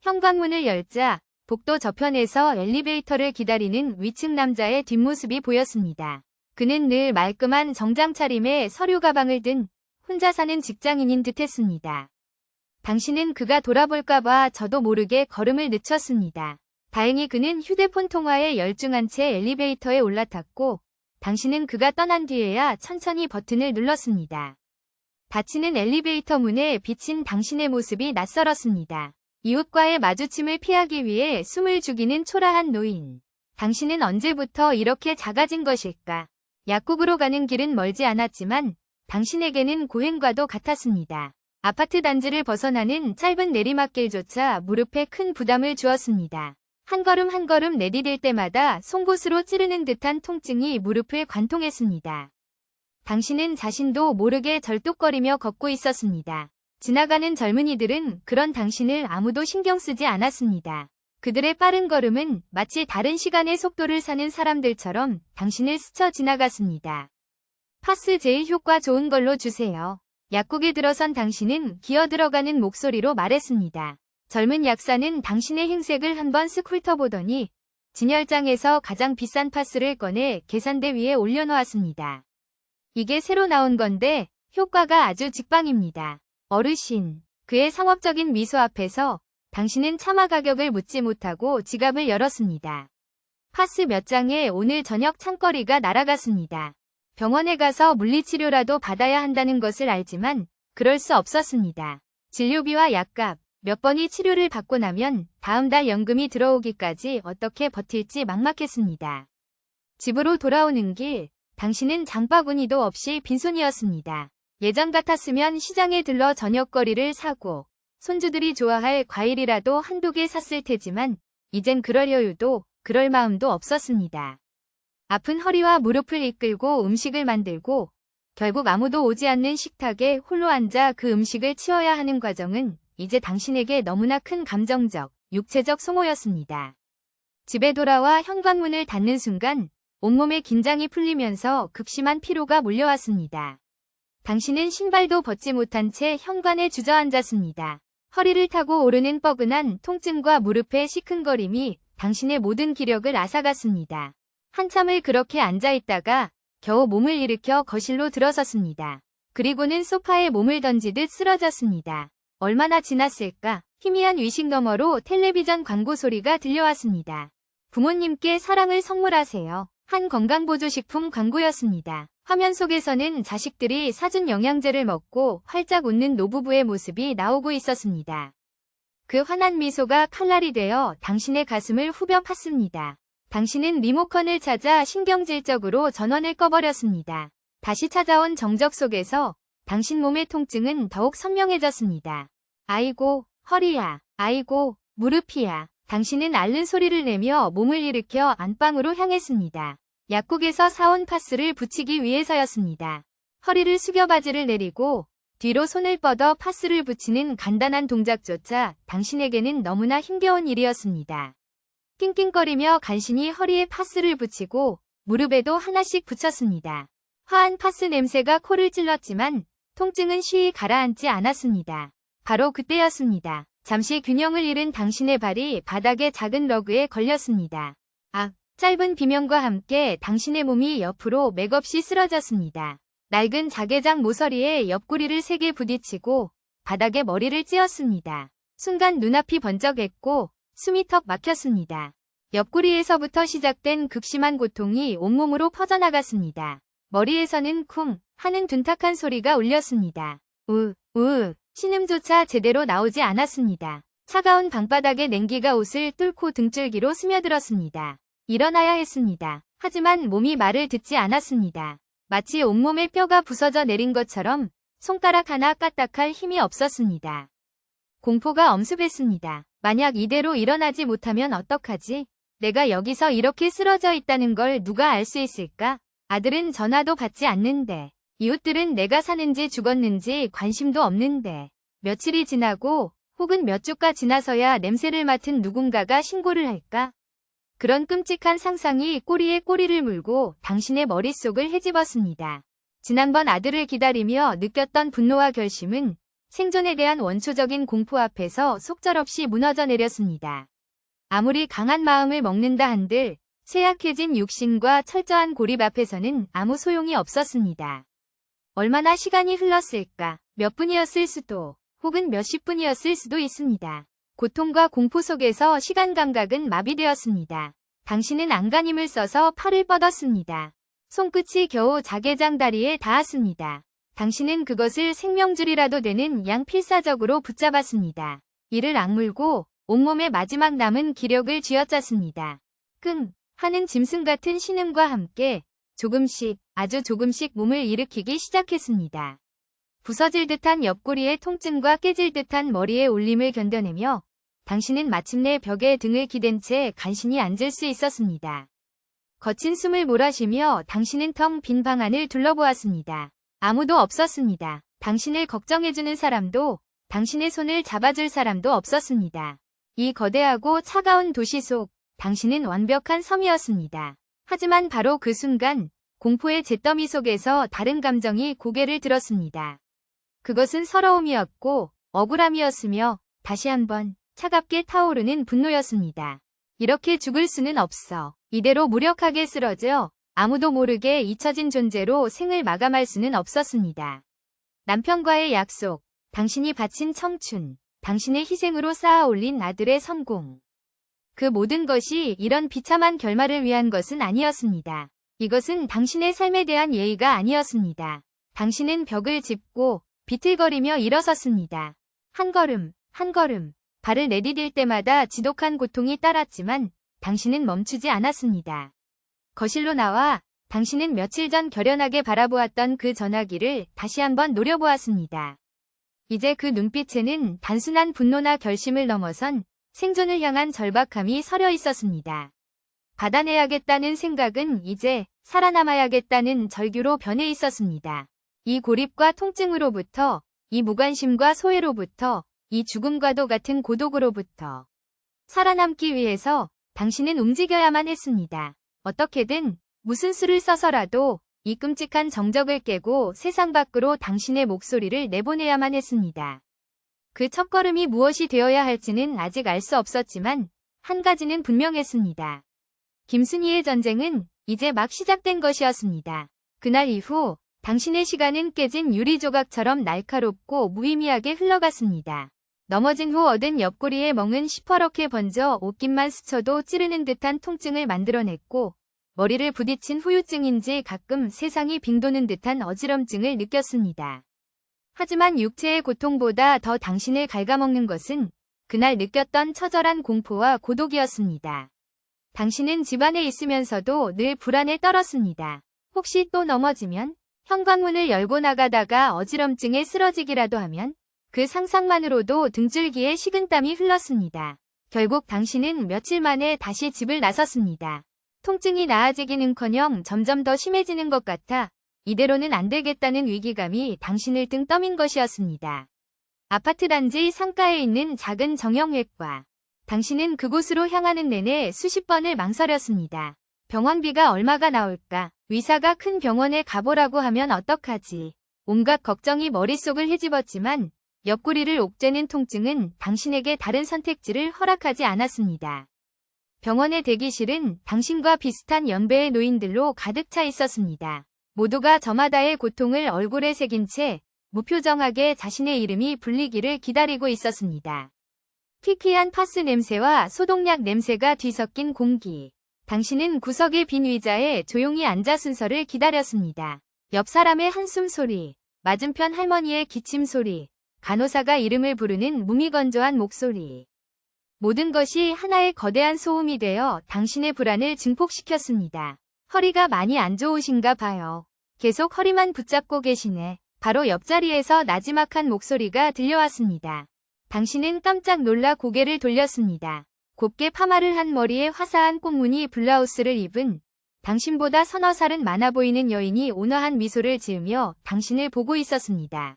현관문을 열자 복도 저편에서 엘리베이터를 기다리는 위층 남자의 뒷모습이 보였습니다. 그는 늘 말끔한 정장 차림에 서류 가방을 든 혼자 사는 직장인인 듯했습니다. 당신은 그가 돌아볼까봐 저도 모르게 걸음을 늦췄습니다. 다행히 그는 휴대폰 통화에 열중한 채 엘리베이터에 올라탔고 당신은 그가 떠난 뒤에야 천천히 버튼을 눌렀습니다. 닫히는 엘리베이터 문에 비친 당신의 모습이 낯설었습니다. 이웃과의 마주침을 피하기 위해 숨을 죽이는 초라한 노인. 당신은 언제부터 이렇게 작아진 것일까? 약국으로 가는 길은 멀지 않았지만 당신에게는 고행과도 같았습니다. 아파트 단지를 벗어나는 짧은 내리막길조차 무릎에 큰 부담을 주었습니다. 한 걸음 한 걸음 내디딜 때마다 송곳으로 찌르는 듯한 통증이 무릎을 관통했습니다. 당신은 자신도 모르게 절뚝거리며 걷고 있었습니다. 지나가는 젊은이들은 그런 당신을 아무도 신경 쓰지 않았습니다. 그들의 빠른 걸음은 마치 다른 시간의 속도를 사는 사람들처럼 당신을 스쳐 지나갔습니다. 파스 제일 효과 좋은 걸로 주세요. 약국에 들어선 당신은 기어들어가는 목소리로 말했습니다. 젊은 약사는 당신의 행색을 한번 쓱 훑어보더니 진열장에서 가장 비싼 파스를 꺼내 계산대 위에 올려놓았습니다. 이게 새로 나온 건데 효과가 아주 직방입니다. 어르신, 그의 상업적인 미소 앞에서 당신은 차마 가격을 묻지 못하고 지갑을 열었습니다. 파스 몇 장에 오늘 저녁 창거리가 날아갔습니다. 병원에 가서 물리치료라도 받아야 한다는 것을 알지만 그럴 수 없었습니다. 진료비와 약값, 몇 번이 치료를 받고 나면 다음 달 연금이 들어오기까지 어떻게 버틸지 막막했습니다. 집으로 돌아오는 길, 당신은 장바구니도 없이 빈손이었습니다. 예전 같았으면 시장에 들러 저녁거리를 사고 손주들이 좋아할 과일이라도 한두 개 샀을 테지만 이젠 그럴 여유도 그럴 마음도 없었습니다. 아픈 허리와 무릎을 이끌고 음식을 만들고 결국 아무도 오지 않는 식탁에 홀로 앉아 그 음식을 치워야 하는 과정은 이제 당신에게 너무나 큰 감정적, 육체적 소모였습니다. 집에 돌아와 현관문을 닫는 순간 온몸의 긴장이 풀리면서 극심한 피로가 몰려왔습니다. 당신은 신발도 벗지 못한 채 현관에 주저앉았습니다. 허리를 타고 오르는 뻐근한 통증과 무릎의 시큰거림이 당신의 모든 기력을 앗아갔습니다. 한참을 그렇게 앉아있다가 겨우 몸을 일으켜 거실로 들어섰습니다. 그리고는 소파에 몸을 던지듯 쓰러졌습니다. 얼마나 지났을까? 희미한 위식 너머로 텔레비전 광고 소리가 들려왔습니다. 부모님께 사랑을 선물하세요. 한 건강보조식품 광고였습니다. 화면 속에서는 자식들이 사준 영양제를 먹고 활짝 웃는 노부부의 모습이 나오고 있었습니다. 그 환한 미소가 칼날이 되어 당신의 가슴을 후벼 팠습니다. 당신은 리모컨을 찾아 신경질적으로 전원을 꺼버렸습니다. 다시 찾아온 정적 속에서 당신 몸의 통증은 더욱 선명해졌습니다. 아이고, 허리야. 아이고, 무릎이야. 당신은 앓는 소리를 내며 몸을 일으켜 안방으로 향했습니다. 약국에서 사온 파스를 붙이기 위해서였습니다. 허리를 숙여 바지를 내리고 뒤로 손을 뻗어 파스를 붙이는 간단한 동작조차 당신에게는 너무나 힘겨운 일이었습니다. 낑낑거리며 간신히 허리에 파스를 붙이고 무릎에도 하나씩 붙였습니다. 화한 파스 냄새가 코를 찔렀지만 통증은 쉬이 가라앉지 않았습니다. 바로 그때였습니다. 잠시 균형을 잃은 당신의 발이 바닥의 작은 러그에 걸렸습니다. 짧은 비명과 함께 당신의 몸이 옆으로 맥없이 쓰러졌습니다. 낡은 자개장 모서리에 옆구리를 세게 부딪히고 바닥에 머리를 찧었습니다. 순간 눈앞이 번쩍했고 숨이 턱 막혔습니다. 옆구리에서부터 시작된 극심한 고통이 온몸으로 퍼져나갔습니다. 머리에서는 쿵 하는 둔탁한 소리가 울렸습니다. 신음조차 제대로 나오지 않았습니다. 차가운 방바닥의 냉기가 옷을 뚫고 등줄기로 스며들었습니다. 일어나야 했습니다. 하지만 몸이 말을 듣지 않았습니다. 마치 온몸의 뼈가 부서져 내린 것처럼 손가락 하나 까딱할 힘이 없었습니다. 공포가 엄습했습니다. 만약 이대로 일어나지 못하면 어떡하지? 내가 여기서 이렇게 쓰러져 있다는 걸 누가 알 수 있을까? 아들은 전화도 받지 않는데, 이웃들은 내가 사는지 죽었는지 관심도 없는데, 며칠이 지나고 혹은 몇 주가 지나서야 냄새를 맡은 누군가가 신고를 할까? 그런 끔찍한 상상이 꼬리에 꼬리를 물고 당신의 머릿속을 헤집었습니다. 지난번 아들을 기다리며 느꼈던 분노와 결심은 생존에 대한 원초적인 공포 앞에서 속절없이 무너져 내렸습니다. 아무리 강한 마음을 먹는다 한들 쇠약해진 육신과 철저한 고립 앞에서는 아무 소용이 없었습니다. 얼마나 시간이 흘렀을까? 몇 분이었을 수도, 혹은 몇십 분이었을 수도 있습니다. 고통과 공포 속에서 시간 감각은 마비되었습니다. 당신은 안간힘을 써서 팔을 뻗었습니다. 손끝이 겨우 자개장 다리에 닿았습니다. 당신은 그것을 생명줄이라도 되는 양 필사적으로 붙잡았습니다. 이를 악물고 온몸에 마지막 남은 기력을 쥐어짰습니다. 끙 하는 짐승 같은 신음과 함께 조금씩 아주 조금씩 몸을 일으키기 시작했습니다. 부서질 듯한 옆구리의 통증과 깨질 듯한 머리의 울림을 견뎌내며 당신은 마침내 벽에 등을 기댄 채 간신히 앉을 수 있었습니다. 거친 숨을 몰아쉬며 당신은 텅 빈 방 안을 둘러보았습니다. 아무도 없었습니다. 당신을 걱정해주는 사람도 당신의 손을 잡아줄 사람도 없었습니다. 이 거대하고 차가운 도시 속 당신은 완벽한 섬이었습니다. 하지만 바로 그 순간 공포의 잿더미 속에서 다른 감정이 고개를 들었습니다. 그것은 서러움이었고 억울함이었으며 다시 한번 차갑게 타오르는 분노였습니다. 이렇게 죽을 수는 없어. 이대로 무력하게 쓰러져 아무도 모르게 잊혀진 존재로 생을 마감할 수는 없었습니다. 남편과의 약속, 당신이 바친 청춘, 당신의 희생으로 쌓아 올린 아들의 성공. 그 모든 것이 이런 비참한 결말을 위한 것은 아니었습니다. 이것은 당신의 삶에 대한 예의가 아니었습니다. 당신은 벽을 짚고 비틀거리며 일어섰습니다. 한 걸음, 한 걸음, 발을 내디딜 때마다 지독한 고통이 따랐지만 당신은 멈추지 않았습니다. 거실로 나와 당신은 며칠 전 결연하게 바라보았던 그 전화기를 다시 한번 노려보았습니다. 이제 그 눈빛에는 단순한 분노나 결심을 넘어선 생존을 향한 절박함이 서려 있었습니다. 받아내야겠다는 생각은 이제 살아남아야겠다는 절규로 변해 있었습니다. 이 고립과 통증으로부터, 이 무관심과 소외로부터, 이 죽음과도 같은 고독으로부터 살아남기 위해서 당신은 움직여야만 했습니다. 어떻게든 무슨 수를 써서라도 이 끔찍한 정적을 깨고 세상 밖으로 당신의 목소리를 내보내야만 했습니다. 그 첫걸음이 무엇이 되어야 할지는 아직 알 수 없었지만 한 가지는 분명했습니다. 김순희의 전쟁은 이제 막 시작된 것이었습니다. 그날 이후 당신의 시간은 깨진 유리 조각처럼 날카롭고 무의미하게 흘러갔습니다. 넘어진 후 얻은 옆구리에 멍은 시퍼렇게 번져 옷깃만 스쳐도 찌르는 듯한 통증을 만들어냈고 머리를 부딪힌 후유증인지 가끔 세상이 빙도는 듯한 어지럼증을 느꼈습니다. 하지만 육체의 고통보다 더 당신을 갉아먹는 것은 그날 느꼈던 처절한 공포와 고독이었습니다. 당신은 집안에 있으면서도 늘 불안에 떨었습니다. 혹시 또 넘어지면? 현관문을 열고 나가다가 어지럼증에 쓰러지기라도 하면? 그 상상만으로도 등줄기에 식은땀이 흘렀습니다. 결국 당신은 며칠 만에 다시 집을 나섰습니다. 통증이 나아지기는커녕 점점 더 심해지는 것 같아 이대로는 안 되겠다는 위기감이 당신을 등 떠민 것이었습니다. 아파트 단지 상가에 있는 작은 정형외과. 당신은 그곳으로 향하는 내내 수십 번을 망설였습니다. 병원비가 얼마가 나올까? 의사가 큰 병원에 가보라고 하면 어떡하지? 온갖 걱정이 머릿속을 헤집었지만 옆구리를 옥죄는 통증은 당신에게 다른 선택지를 허락하지 않았습니다. 병원의 대기실은 당신과 비슷한 연배의 노인들로 가득 차 있었습니다. 모두가 저마다의 고통을 얼굴에 새긴 채 무표정하게 자신의 이름이 불리기를 기다리고 있었습니다. 희귀한 파스 냄새와 소독약 냄새가 뒤섞인 공기. 당신은 구석의 빈 의자에 조용히 앉아 순서를 기다렸습니다. 옆 사람의 한숨 소리, 맞은편 할머니의 기침 소리, 간호사가 이름을 부르는 무미건조한 목소리. 모든 것이 하나의 거대한 소음이 되어 당신의 불안을 증폭시켰습니다. 허리가 많이 안 좋으신가 봐요. 계속 허리만 붙잡고 계시네. 바로 옆자리에서 나지막한 목소리가 들려왔습니다. 당신은 깜짝 놀라 고개를 돌렸습니다. 곱게 파마를 한 머리에 화사한 꽃무늬 블라우스를 입은 당신보다 서너 살은 많아 보이는 여인이 온화한 미소를 지으며 당신을 보고 있었습니다.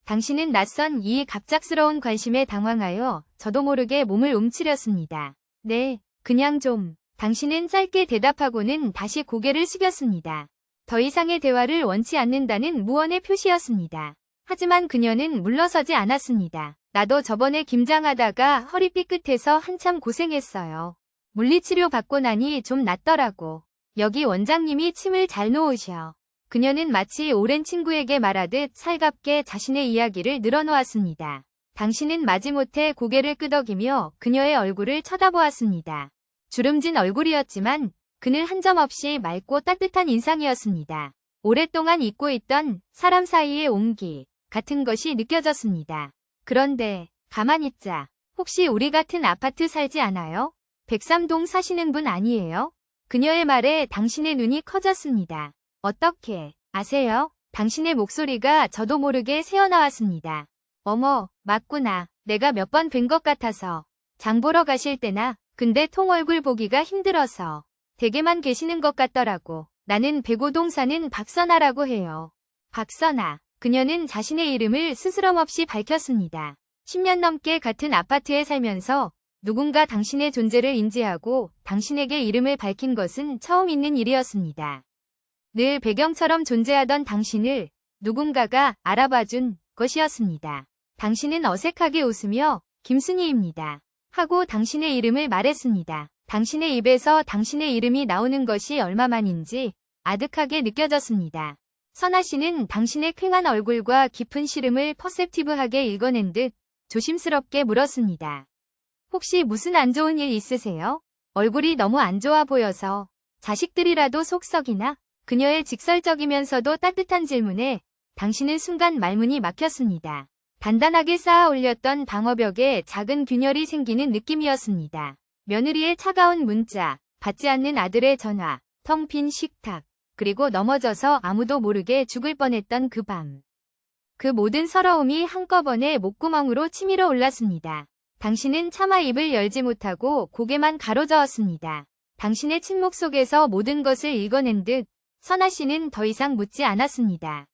당신은 낯선 이 갑작스러운 관심에 당황하여 저도 모르게 몸을 움츠렸습니다. 네, 그냥 좀. 당신은 짧게 대답하고는 다시 고개를 숙였습니다. 더 이상의 대화를 원치 않는다는 무언의 표시였습니다. 하지만 그녀는 물러서지 않았습니다. 나도 저번에 김장하다가 허리 삐끗해서 한참 고생했어요. 물리치료 받고 나니 좀 낫더라고. 여기 원장님이 침을 잘 놓으셔. 그녀는 마치 오랜 친구에게 말하듯 살갑게 자신의 이야기를 늘어놓았습니다. 당신은 마지못해 고개를 끄덕이며 그녀의 얼굴을 쳐다보았습니다. 주름진 얼굴이었지만 그는 한 점 없이 맑고 따뜻한 인상이었습니다. 오랫동안 잊고 있던 사람 사이의 온기 같은 것이 느껴졌습니다. 그런데 가만히 있자. 혹시 우리 같은 아파트 살지 않아요? 103동 사시는 분 아니에요? 그녀의 말에 당신의 눈이 커졌습니다. 어떻게 아세요? 당신의 목소리가 저도 모르게 새어나왔습니다. 어머, 맞구나. 내가 몇 번 뵌 것 같아서. 장 보러 가실 때나. 근데 통 얼굴 보기가 힘들어서. 댁에만 계시는 것 같더라고. 나는 105동 사는 박선아라고 해요. 박선아. 그녀는 자신의 이름을 스스럼 없이 밝혔습니다. 10년 넘게 같은 아파트에 살면서 누군가 당신의 존재를 인지하고 당신에게 이름을 밝힌 것은 처음 있는 일이었습니다. 늘 배경처럼 존재하던 당신을 누군가가 알아봐준 것이었습니다. 당신은 어색하게 웃으며 김순희입니다. 하고 당신의 이름을 말했습니다. 당신의 입에서 당신의 이름이 나오는 것이 얼마만인지 아득하게 느껴졌습니다. 선아 씨는 당신의 퀭한 얼굴과 깊은 시름을 퍼셉티브하게 읽어낸 듯 조심스럽게 물었습니다. 혹시 무슨 안 좋은 일 있으세요? 얼굴이 너무 안 좋아 보여서 자식들이라도 속 썩이나? 그녀의 직설적이면서도 따뜻한 질문에 당신은 순간 말문이 막혔습니다. 단단하게 쌓아 올렸던 방어벽에 작은 균열이 생기는 느낌이었습니다. 며느리의 차가운 문자, 받지 않는 아들의 전화, 텅 빈 식탁, 그리고 넘어져서 아무도 모르게 죽을 뻔했던 그 밤. 그 모든 서러움이 한꺼번에 목구멍으로 치밀어 올랐습니다. 당신은 차마 입을 열지 못하고 고개만 가로저었습니다. 당신의 침묵 속에서 모든 것을 읽어낸 듯 선아 씨는 더 이상 묻지 않았습니다.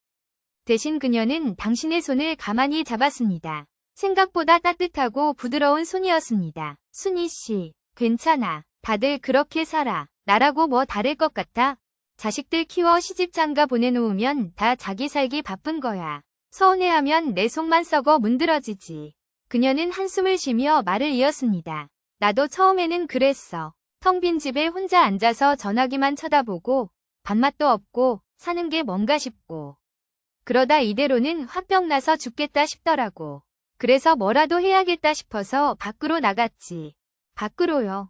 대신 그녀는 당신의 손을 가만히 잡았습니다. 생각보다 따뜻하고 부드러운 손이었습니다. 순희 씨, 괜찮아. 다들 그렇게 살아. 나라고 뭐 다를 것 같아? 자식들 키워 시집장가 보내놓으면 다 자기 살기 바쁜 거야. 서운해하면 내 속만 썩어 문드러지지. 그녀는 한숨을 쉬며 말을 이었습니다. 나도 처음에는 그랬어. 텅 빈 집에 혼자 앉아서 전화기만 쳐다보고 밥맛도 없고 사는 게 뭔가 싶고. 그러다 이대로는 화병 나서 죽겠다 싶더라고. 그래서 뭐라도 해야겠다 싶어서 밖으로 나갔지. 밖으로요?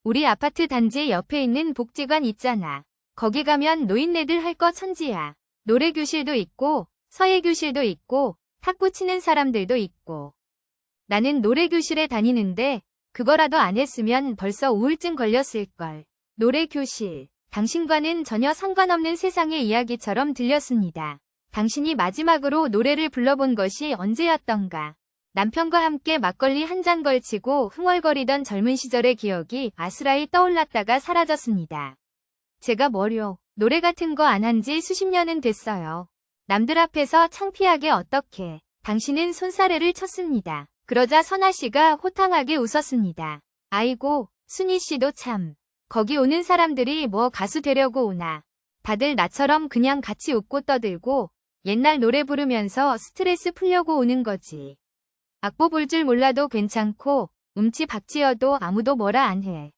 우리 아파트 단지 옆에 있는 복지관 있잖아. 거기 가면 노인네들 할 거 천지야. 노래교실도 있고 서예교실도 있고 탁구 치는 사람들도 있고. 나는 노래교실에 다니는데 그거라도 안 했으면 벌써 우울증 걸렸을걸. 노래교실. 당신과는 전혀 상관없는 세상의 이야기처럼 들렸습니다. 당신이 마지막으로 노래를 불러본 것이 언제였던가. 남편과 함께 막걸리 한 잔 걸치고 흥얼거리던 젊은 시절의 기억이 아스라이 떠올랐다가 사라졌습니다. 제가 뭐려, 노래 같은 거 안 한 지 수십 년은 됐어요. 남들 앞에서 창피하게 어떻게. 당신은 손사래를 쳤습니다. 그러자 선아 씨가 호탕하게 웃었습니다. 아이고, 순희 씨도 참. 거기 오는 사람들이 뭐 가수 되려고 오나. 다들 나처럼 그냥 같이 웃고 떠들고 옛날 노래 부르면서 스트레스 풀려고 오는 거지. 악보 볼 줄 몰라도 괜찮고 음치 박치여도 아무도 뭐라 안 해.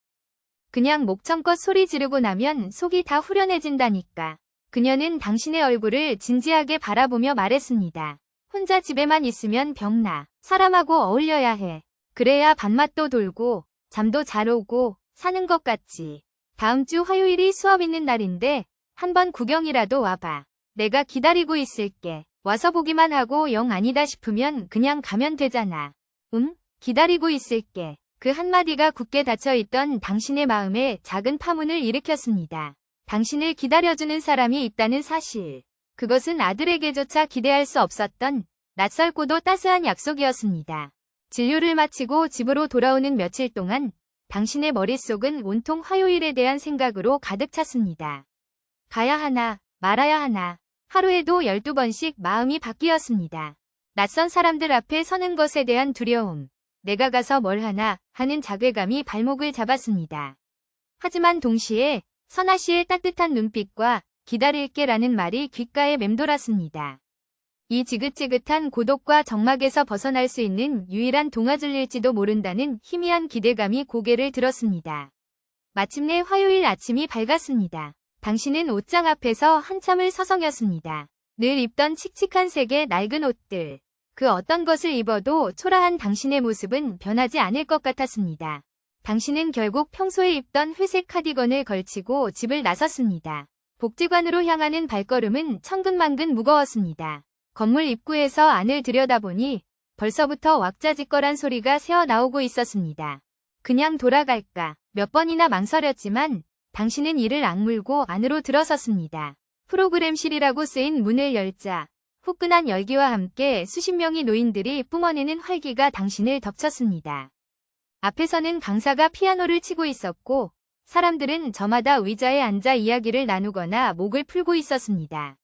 그냥 목청껏 소리 지르고 나면 속이 다 후련해진다니까. 그녀는 당신의 얼굴을 진지하게 바라보며 말했습니다. 혼자 집에만 있으면 병나. 사람하고 어울려야 해. 그래야 밥맛도 돌고 잠도 잘 오고 사는 것 같지. 다음 주 화요일이 수업 있는 날인데 한번 구경이라도 와봐. 내가 기다리고 있을게. 와서 보기만 하고 영 아니다 싶으면 그냥 가면 되잖아. 기다리고 있을게. 그 한마디가 굳게 닫혀있던 당신의 마음에 작은 파문을 일으켰습니다. 당신을 기다려주는 사람이 있다는 사실. 그것은 아들에게조차 기대할 수 없었던 낯설고도 따스한 약속이었습니다. 진료를 마치고 집으로 돌아오는 며칠 동안 당신의 머릿속은 온통 화요일에 대한 생각으로 가득 찼습니다. 가야 하나, 말아야 하나. 하루에도 12번씩 마음이 바뀌었습니다. 낯선 사람들 앞에 서는 것에 대한 두려움. 내가 가서 뭘 하나 하는 자괴감이 발목을 잡았습니다. 하지만 동시에 선아 씨의 따뜻한 눈빛과 기다릴게라는 말이 귓가에 맴돌았습니다. 이 지긋지긋한 고독과 적막에서 벗어날 수 있는 유일한 동화줄일지도 모른다는 희미한 기대감이 고개를 들었습니다. 마침내 화요일 아침이 밝았습니다. 당신은 옷장 앞에서 한참을 서성였습니다. 늘 입던 칙칙한 색의 낡은 옷들, 그 어떤 것을 입어도 초라한 당신의 모습은 변하지 않을 것 같았습니다. 당신은 결국 평소에 입던 회색 카디건을 걸치고 집을 나섰습니다. 복지관으로 향하는 발걸음은 천근만근 무거웠습니다. 건물 입구에서 안을 들여다보니 벌써부터 왁자지껄한 소리가 새어나오고 있었습니다. 그냥 돌아갈까 몇 번이나 망설였지만 당신은 이를 악물고 안으로 들어섰습니다. 프로그램실이라고 쓰인 문을 열자 후끈한 열기와 함께 수십 명의 노인들이 뿜어내는 활기가 당신을 덮쳤습니다. 앞에서는 강사가 피아노를 치고 있었고 사람들은 저마다 의자에 앉아 이야기를 나누거나 목을 풀고 있었습니다.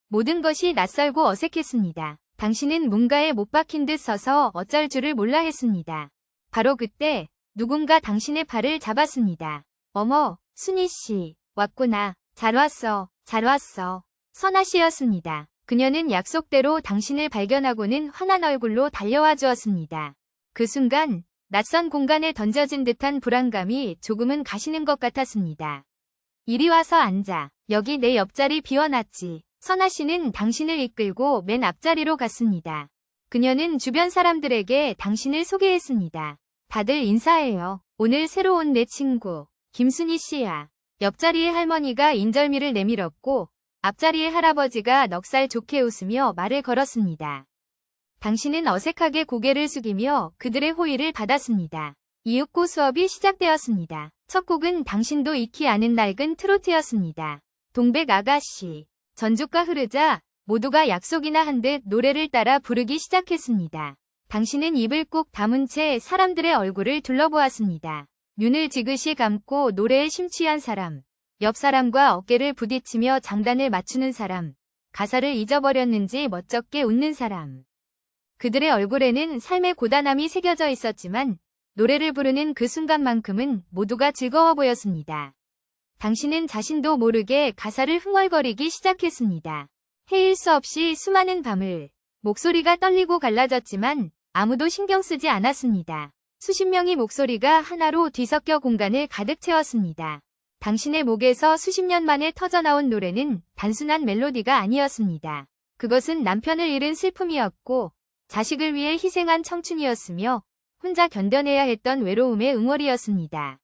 모든 것이 낯설고 어색했습니다. 당신은 뭔가에 못 박힌 듯 서서 어쩔 줄을 몰라 했습니다. 바로 그때 누군가 당신의 팔을 잡았습니다. 어머, 순희 씨, 왔구나. 잘 왔어, 잘 왔어. 선아 씨였습니다. 그녀는 약속대로 당신을 발견하고는 환한 얼굴로 달려와 주었습니다. 그 순간 낯선 공간에 던져진 듯한 불안감이 조금은 가시는 것 같았습니다. 이리 와서 앉아. 여기 내 옆자리 비워놨지. 선아 씨는 당신을 이끌고 맨 앞자리로 갔습니다. 그녀는 주변 사람들에게 당신을 소개했습니다. 다들 인사해요. 오늘 새로 온 내 친구, 김순희 씨야. 옆자리의 할머니가 인절미를 내밀었고 앞자리의 할아버지가 넉살 좋게 웃으며 말을 걸었습니다. 당신은 어색하게 고개를 숙이며 그들의 호의를 받았습니다. 이윽고 수업이 시작되었습니다. 첫 곡은 당신도 익히 아는 낡은 트로트였습니다. 동백 아가씨. 전주가 흐르자 모두가 약속이나 한 듯 노래를 따라 부르기 시작했습니다. 당신은 입을 꾹 다문 채 사람들의 얼굴을 둘러보았습니다. 눈을 지그시 감고 노래에 심취한 사람, 옆 사람과 어깨를 부딪히며 장단을 맞추는 사람, 가사를 잊어버렸는지 멋쩍게 웃는 사람. 그들의 얼굴에는 삶의 고단함이 새겨져 있었지만 노래를 부르는 그 순간만큼은 모두가 즐거워 보였습니다. 당신은 자신도 모르게 가사를 흥얼거리기 시작했습니다. 헤일 수 없이 수많은 밤을 목소리가 떨리고 갈라졌지만 아무도 신경 쓰지 않았습니다. 수십 명의 목소리가 하나로 뒤섞여 공간을 가득 채웠습니다. 당신의 목에서 수십 년 만에 터져나온 노래는 단순한 멜로디가 아니었습니다. 그것은 남편을 잃은 슬픔이었고 자식을 위해 희생한 청춘이었으며 혼자 견뎌내야 했던 외로움의 응어리였습니다.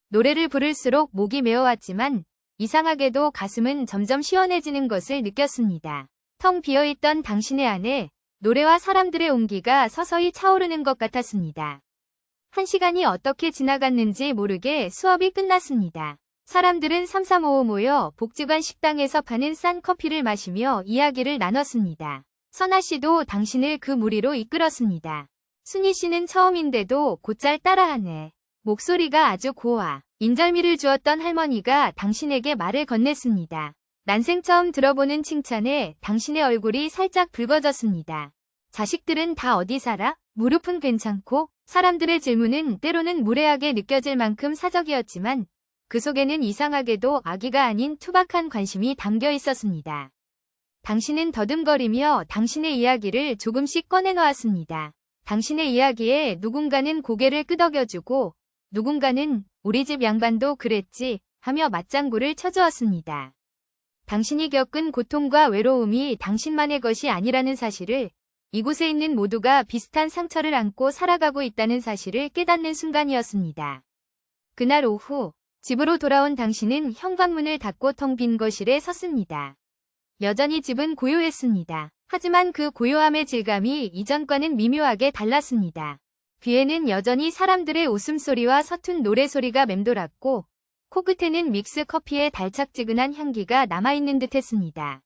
노래를 부를수록 목이 메어왔지만 이상하게도 가슴은 점점 시원해지는 것을 느꼈습니다. 텅 비어있던 당신의 안에 노래와 사람들의 온기가 서서히 차오르는 것 같았습니다. 한 시간이 어떻게 지나갔는지 모르게 수업이 끝났습니다. 사람들은 삼삼오오 모여 복지관 식당에서 파는 싼 커피를 마시며 이야기를 나눴습니다. 선아 씨도 당신을 그 무리로 이끌었습니다. 순희 씨는 처음인데도 곧잘 따라하네. 목소리가 아주 고와. 인절미를 주었던 할머니가 당신에게 말을 건넸습니다. 난생 처음 들어보는 칭찬에 당신의 얼굴이 살짝 붉어졌습니다. 자식들은 다 어디 살아? 무릎은 괜찮고? 사람들의 질문은 때로는 무례하게 느껴질 만큼 사적이었지만 그 속에는 이상하게도 악의가 아닌 투박한 관심이 담겨 있었습니다. 당신은 더듬거리며 당신의 이야기를 조금씩 꺼내놓았습니다. 당신의 이야기에 누군가는 고개를 끄덕여주고 누군가는 우리 집 양반도 그랬지 하며 맞장구를 쳐주었습니다. 당신이 겪은 고통과 외로움이 당신만의 것이 아니라는 사실을, 이곳에 있는 모두가 비슷한 상처를 안고 살아가고 있다는 사실을 깨닫는 순간이었습니다. 그날 오후 집으로 돌아온 당신은 현관문을 닫고 텅 빈 거실에 섰습니다. 여전히 집은 고요했습니다. 하지만 그 고요함의 질감이 이전과는 미묘하게 달랐습니다. 귀에는 여전히 사람들의 웃음소리와 서툰 노래소리가 맴돌았고 코끝에는 믹스 커피의 달짝지근한 향기가 남아있는 듯했습니다.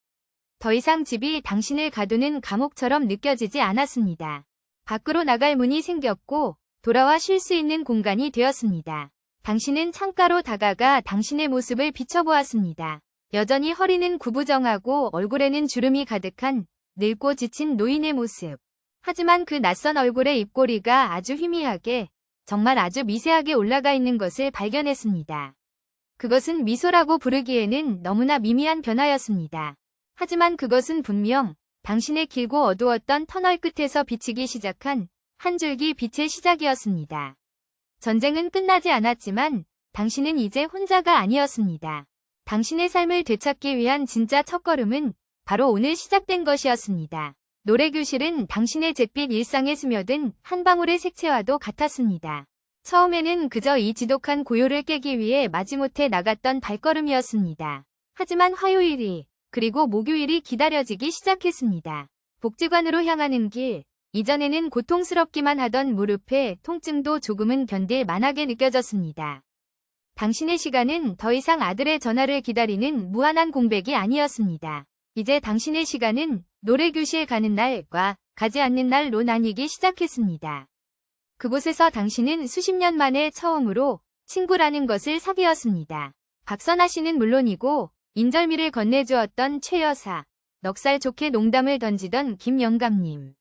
더 이상 집이 당신을 가두는 감옥처럼 느껴지지 않았습니다. 밖으로 나갈 문이 생겼고 돌아와 쉴 수 있는 공간이 되었습니다. 당신은 창가로 다가가 당신의 모습을 비춰보았습니다. 여전히 허리는 구부정하고 얼굴에는 주름이 가득한 늙고 지친 노인의 모습. 하지만 그 낯선 얼굴의 입꼬리가 아주 희미하게, 정말 아주 미세하게 올라가 있는 것을 발견했습니다. 그것은 미소라고 부르기에는 너무나 미미한 변화였습니다. 하지만 그것은 분명 당신의 길고 어두웠던 터널 끝에서 비치기 시작한 한 줄기 빛의 시작이었습니다. 전쟁은 끝나지 않았지만 당신은 이제 혼자가 아니었습니다. 당신의 삶을 되찾기 위한 진짜 첫걸음은 바로 오늘 시작된 것이었습니다. 노래교실은 당신의 잿빛 일상에 스며든 한 방울의 색채와도 같았습니다. 처음에는 그저 이 지독한 고요를 깨기 위해 마지못해 나갔던 발걸음이었습니다. 하지만 화요일이 그리고 목요일이 기다려지기 시작했습니다. 복지관으로 향하는 길, 이전에는 고통스럽기만 하던 무릎의 통증도 조금은 견딜 만하게 느껴졌습니다. 당신의 시간은 더 이상 아들의 전화를 기다리는 무한한 공백이 아니었습니다. 이제 당신의 시간은 노래교실 가는 날과 가지 않는 날로 나뉘기 시작했습니다. 그곳에서 당신은 수십 년 만에 처음으로 친구라는 것을 사귀었습니다. 박선아 씨는 물론이고 인절미를 건네주었던 최 여사, 넉살 좋게 농담을 던지던 김 영감님.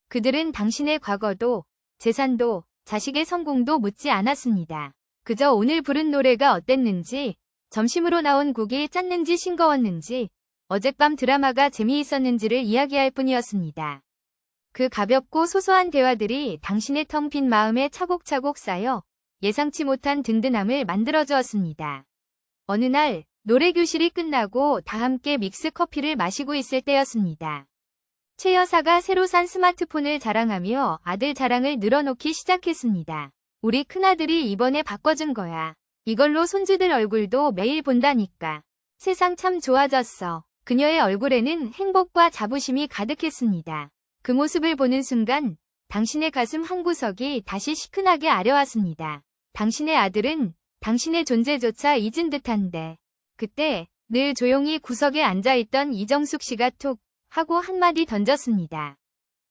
그들은 당신의 과거도 재산도 자식의 성공도 묻지 않았습니다. 그저 오늘 부른 노래가 어땠는지, 점심으로 나온 국이 짰는지 싱거웠는지, 어젯밤 드라마가 재미있었는지를 이야기할 뿐이었습니다. 그 가볍고 소소한 대화들이 당신의 텅 빈 마음에 차곡차곡 쌓여 예상치 못한 든든함을 만들어주었습니다. 어느 날 노래교실이 끝나고 다 함께 믹스커피를 마시고 있을 때였습니다. 최 여사가 새로 산 스마트폰을 자랑하며 아들 자랑을 늘어놓기 시작했습니다. 우리 큰아들이 이번에 바꿔준 거야. 이걸로 손주들 얼굴도 매일 본다니까. 세상 참 좋아졌어. 그녀의 얼굴에는 행복과 자부심이 가득했습니다. 그 모습을 보는 순간 당신의 가슴 한구석이 다시 시큰하게 아려왔습니다. 당신의 아들은 당신의 존재조차 잊은 듯한데 그때 늘 조용히 구석에 앉아있던 이정숙 씨가 툭 하고 한마디 던졌습니다.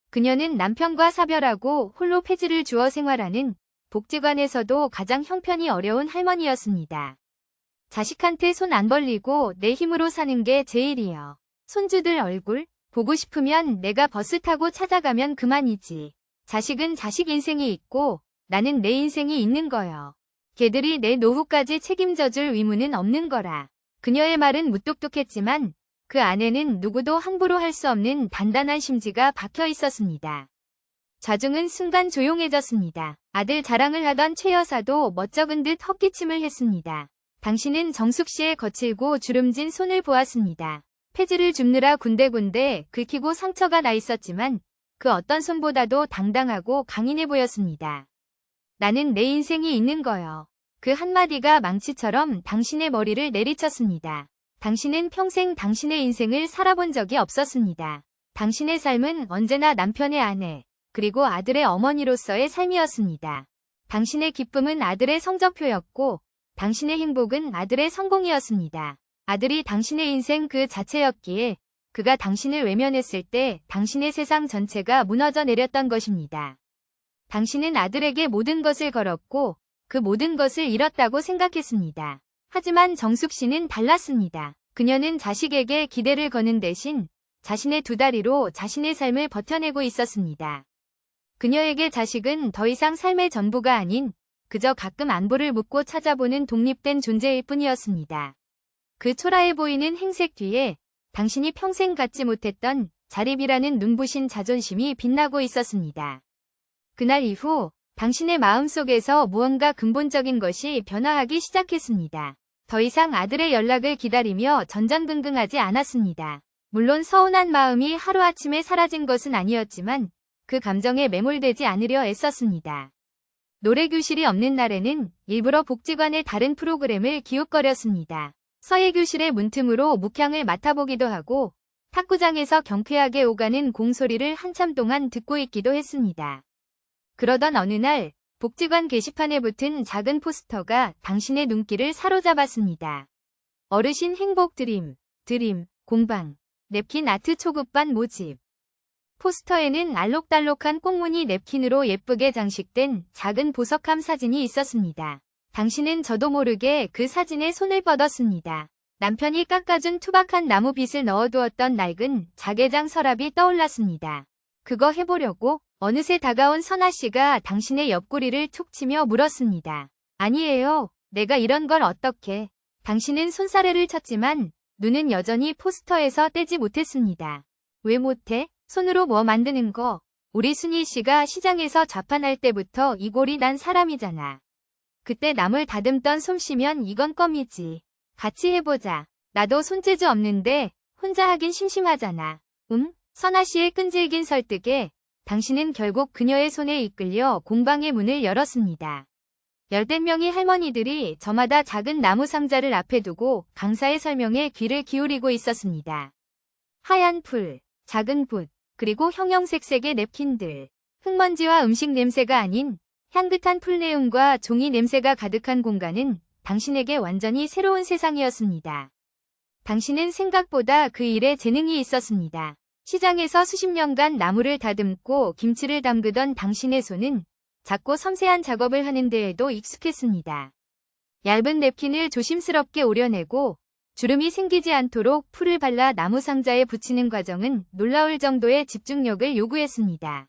그녀는 남편과 사별하고 홀로 폐지를 주어 생활하는 복지관에서도 가장 형편이 어려운 할머니였습니다. 자식한테 손 안 벌리고 내 힘으로 사는 게 제일이요. 손주들 얼굴 보고 싶으면 내가 버스 타고 찾아가면 그만이지. 자식은 자식 인생이 있고 나는 내 인생이 있는 거요. 걔들이 내 노후까지 책임져줄 의무는 없는 거라. 그녀의 말은 무뚝뚝했지만 그 안에는 누구도 함부로 할 수 없는 단단한 심지가 박혀 있었습니다. 좌중은 순간 조용해졌습니다. 아들 자랑을 하던 최 여사도 멋쩍은 듯 헛기침을 했습니다. 당신은 정숙 씨의 거칠고 주름진 손을 보았습니다. 폐지를 줍느라 군데군데 긁히고 상처가 나 있었지만 그 어떤 손보다도 당당하고 강인해 보였습니다. 나는 내 인생이 있는 거요. 그 한마디가 망치처럼 당신의 머리를 내리쳤습니다. 당신은 평생 당신의 인생을 살아본 적이 없었습니다. 당신의 삶은 언제나 남편의 아내, 그리고 아들의 어머니로서의 삶이었습니다. 당신의 기쁨은 아들의 성적표였고 당신의 행복은 아들의 성공이었습니다. 아들이 당신의 인생 그 자체였기에 그가 당신을 외면했을 때 당신의 세상 전체가 무너져 내렸던 것입니다. 당신은 아들에게 모든 것을 걸었고 그 모든 것을 잃었다고 생각했습니다. 하지만 정숙 씨는 달랐습니다. 그녀는 자식에게 기대를 거는 대신 자신의 두 다리로 자신의 삶을 버텨내고 있었습니다. 그녀에게 자식은 더 이상 삶의 전부가 아닌 그저 가끔 안부를 묻고 찾아보는 독립된 존재일 뿐이었습니다. 그 초라해 보이는 행색 뒤에 당신이 평생 갖지 못했던 자립이라는 눈부신 자존심이 빛나고 있었습니다. 그날 이후 당신의 마음속에서 무언가 근본적인 것이 변화하기 시작했습니다. 더 이상 아들의 연락을 기다리며 전전긍긍하지 않았습니다. 물론 서운한 마음이 하루아침에 사라진 것은 아니었지만 그 감정에 매몰되지 않으려 애썼습니다. 노래교실이 없는 날에는 일부러 복지관의 다른 프로그램을 기웃거렸습니다. 서예교실의 문틈으로 묵향을 맡아보기도 하고 탁구장에서 경쾌하게 오가는 공소리를 한참 동안 듣고 있기도 했습니다. 그러던 어느 날 복지관 게시판에 붙은 작은 포스터가 당신의 눈길을 사로잡았습니다. 어르신 행복 드림, 공방, 냅킨 아트 초급반 모집. 포스터에는 알록달록한 꽁무니 냅킨으로 예쁘게 장식된 작은 보석함 사진이 있었습니다. 당신은 저도 모르게 그 사진에 손을 뻗었습니다. 남편이 깎아준 투박한 나무빗을 넣어두었던 낡은 자개장 서랍이 떠올랐습니다. 그거 해보려고? 어느새 다가온 선아 씨가 당신의 옆구리를 툭 치며 물었습니다. 아니에요. 내가 이런 걸 어떻게. 당신은 손사래를 쳤지만 눈은 여전히 포스터에서 떼지 못했습니다. 왜 못해? 손으로 뭐 만드는 거? 우리 순희 씨가 시장에서 좌판할 때부터 이 꼴이 난 사람이잖아. 그때 남을 다듬던 솜씨면 이건 껌이지. 같이 해보자. 나도 손재주 없는데 혼자 하긴 심심하잖아. 선아 씨의 끈질긴 설득에 당신은 결국 그녀의 손에 이끌려 공방의 문을 열었습니다. 열댓 명의 할머니들이 저마다 작은 나무 상자를 앞에 두고 강사의 설명에 귀를 기울이고 있었습니다. 하얀 풀, 작은 붓, 그리고 형형색색의 냅킨들, 흙먼지와 음식 냄새가 아닌 향긋한 풀내음과 종이 냄새가 가득한 공간은 당신에게 완전히 새로운 세상이었습니다. 당신은 생각보다 그 일에 재능이 있었습니다. 시장에서 수십 년간 나무를 다듬고 김치를 담그던 당신의 손은 작고 섬세한 작업을 하는 데에도 익숙했습니다. 얇은 냅킨을 조심스럽게 오려내고 주름이 생기지 않도록 풀을 발라 나무 상자에 붙이는 과정은 놀라울 정도의 집중력을 요구했습니다.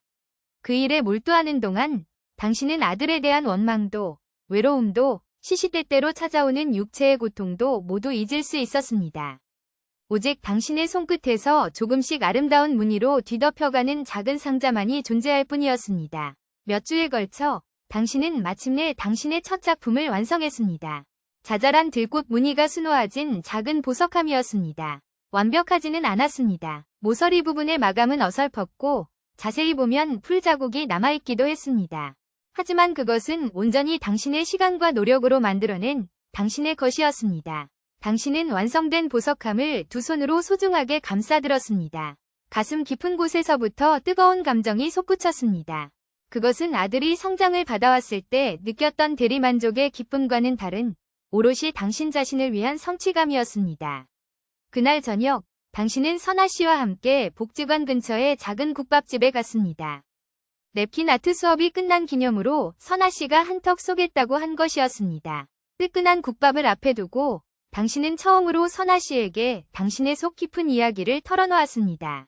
그 일에 몰두하는 동안 당신은 아들에 대한 원망도, 외로움도, 시시때때로 찾아오는 육체의 고통도 모두 잊을 수 있었습니다. 오직 당신의 손끝에서 조금씩 아름다운 무늬로 뒤덮여가는 작은 상자만이 존재할 뿐이었습니다. 몇 주에 걸쳐 당신은 마침내 당신의 첫 작품을 완성했습니다. 자잘한 들꽃 무늬가 수놓아진 작은 보석함이었습니다. 완벽하지는 않았습니다. 모서리 부분의 마감은 어설펐고 자세히 보면 풀 자국이 남아있기도 했습니다. 하지만 그것은 온전히 당신의 시간과 노력으로 만들어낸 당신의 것이었습니다. 당신은 완성된 보석함을 두 손으로 소중하게 감싸들었습니다. 가슴 깊은 곳에서부터 뜨거운 감정이 솟구쳤습니다. 그것은 아들이 상장을 받아왔을 때 느꼈던 대리만족의 기쁨과는 다른 오롯이 당신 자신을 위한 성취감이었습니다. 그날 저녁, 당신은 선아 씨와 함께 복지관 근처의 작은 국밥집에 갔습니다. 냅킨 아트 수업이 끝난 기념으로 선아 씨가 한턱 쏘겠다고 한 것이었습니다. 뜨끈한 국밥을 앞에 두고 당신은 처음으로 선아 씨에게 당신의 속 깊은 이야기를 털어놓았습니다.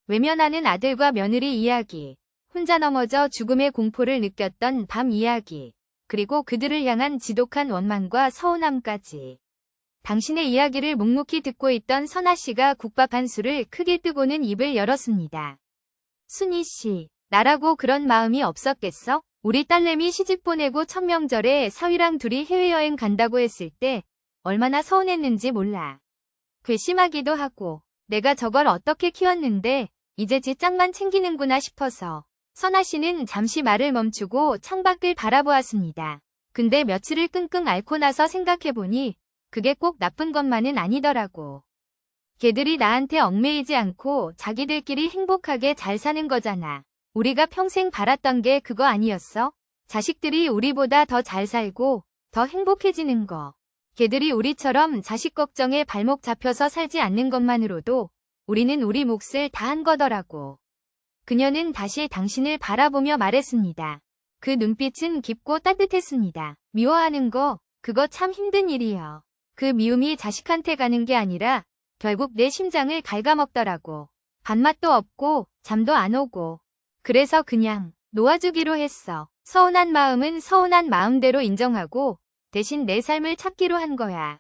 외면하는 아들과 며느리 이야기, 혼자 넘어져 죽음의 공포를 느꼈던 밤 이야기, 그리고 그들을 향한 지독한 원망과 서운함까지. 당신의 이야기를 묵묵히 듣고 있던 선아 씨가 국밥 한 술을 크게 뜨고는 입을 열었습니다. 순희 씨, 나라고 그런 마음이 없었겠어? 우리 딸내미 시집 보내고 첫 명절에 사위랑 둘이 해외여행 간다고 했을 때 얼마나 서운했는지 몰라. 괘씸하기도 하고 내가 저걸 어떻게 키웠는데 이제 지 짝만 챙기는구나 싶어서. 선아 씨는 잠시 말을 멈추고 창밖을 바라보았습니다. 근데 며칠을 끙끙 앓고 나서 생각해보니 그게 꼭 나쁜 것만은 아니더라고. 걔들이 나한테 얽매이지 않고 자기들끼리 행복하게 잘 사는 거잖아. 우리가 평생 바랐던 게 그거 아니었어? 자식들이 우리보다 더 잘 살고 더 행복해지는 거. 걔들이 우리처럼 자식 걱정에 발목 잡혀서 살지 않는 것만으로도 우리는 우리 몫을 다 한 거더라고. 그녀는 다시 당신을 바라보며 말했습니다. 그 눈빛은 깊고 따뜻했습니다. 미워하는 거, 그거 참 힘든 일이여. 그 미움이 자식한테 가는 게 아니라 결국 내 심장을 갉아먹더라고. 밥맛도 없고 잠도 안 오고. 그래서 그냥 놓아주기로 했어. 서운한 마음은 서운한 마음대로 인정하고 대신 내 삶을 찾기로 한 거야.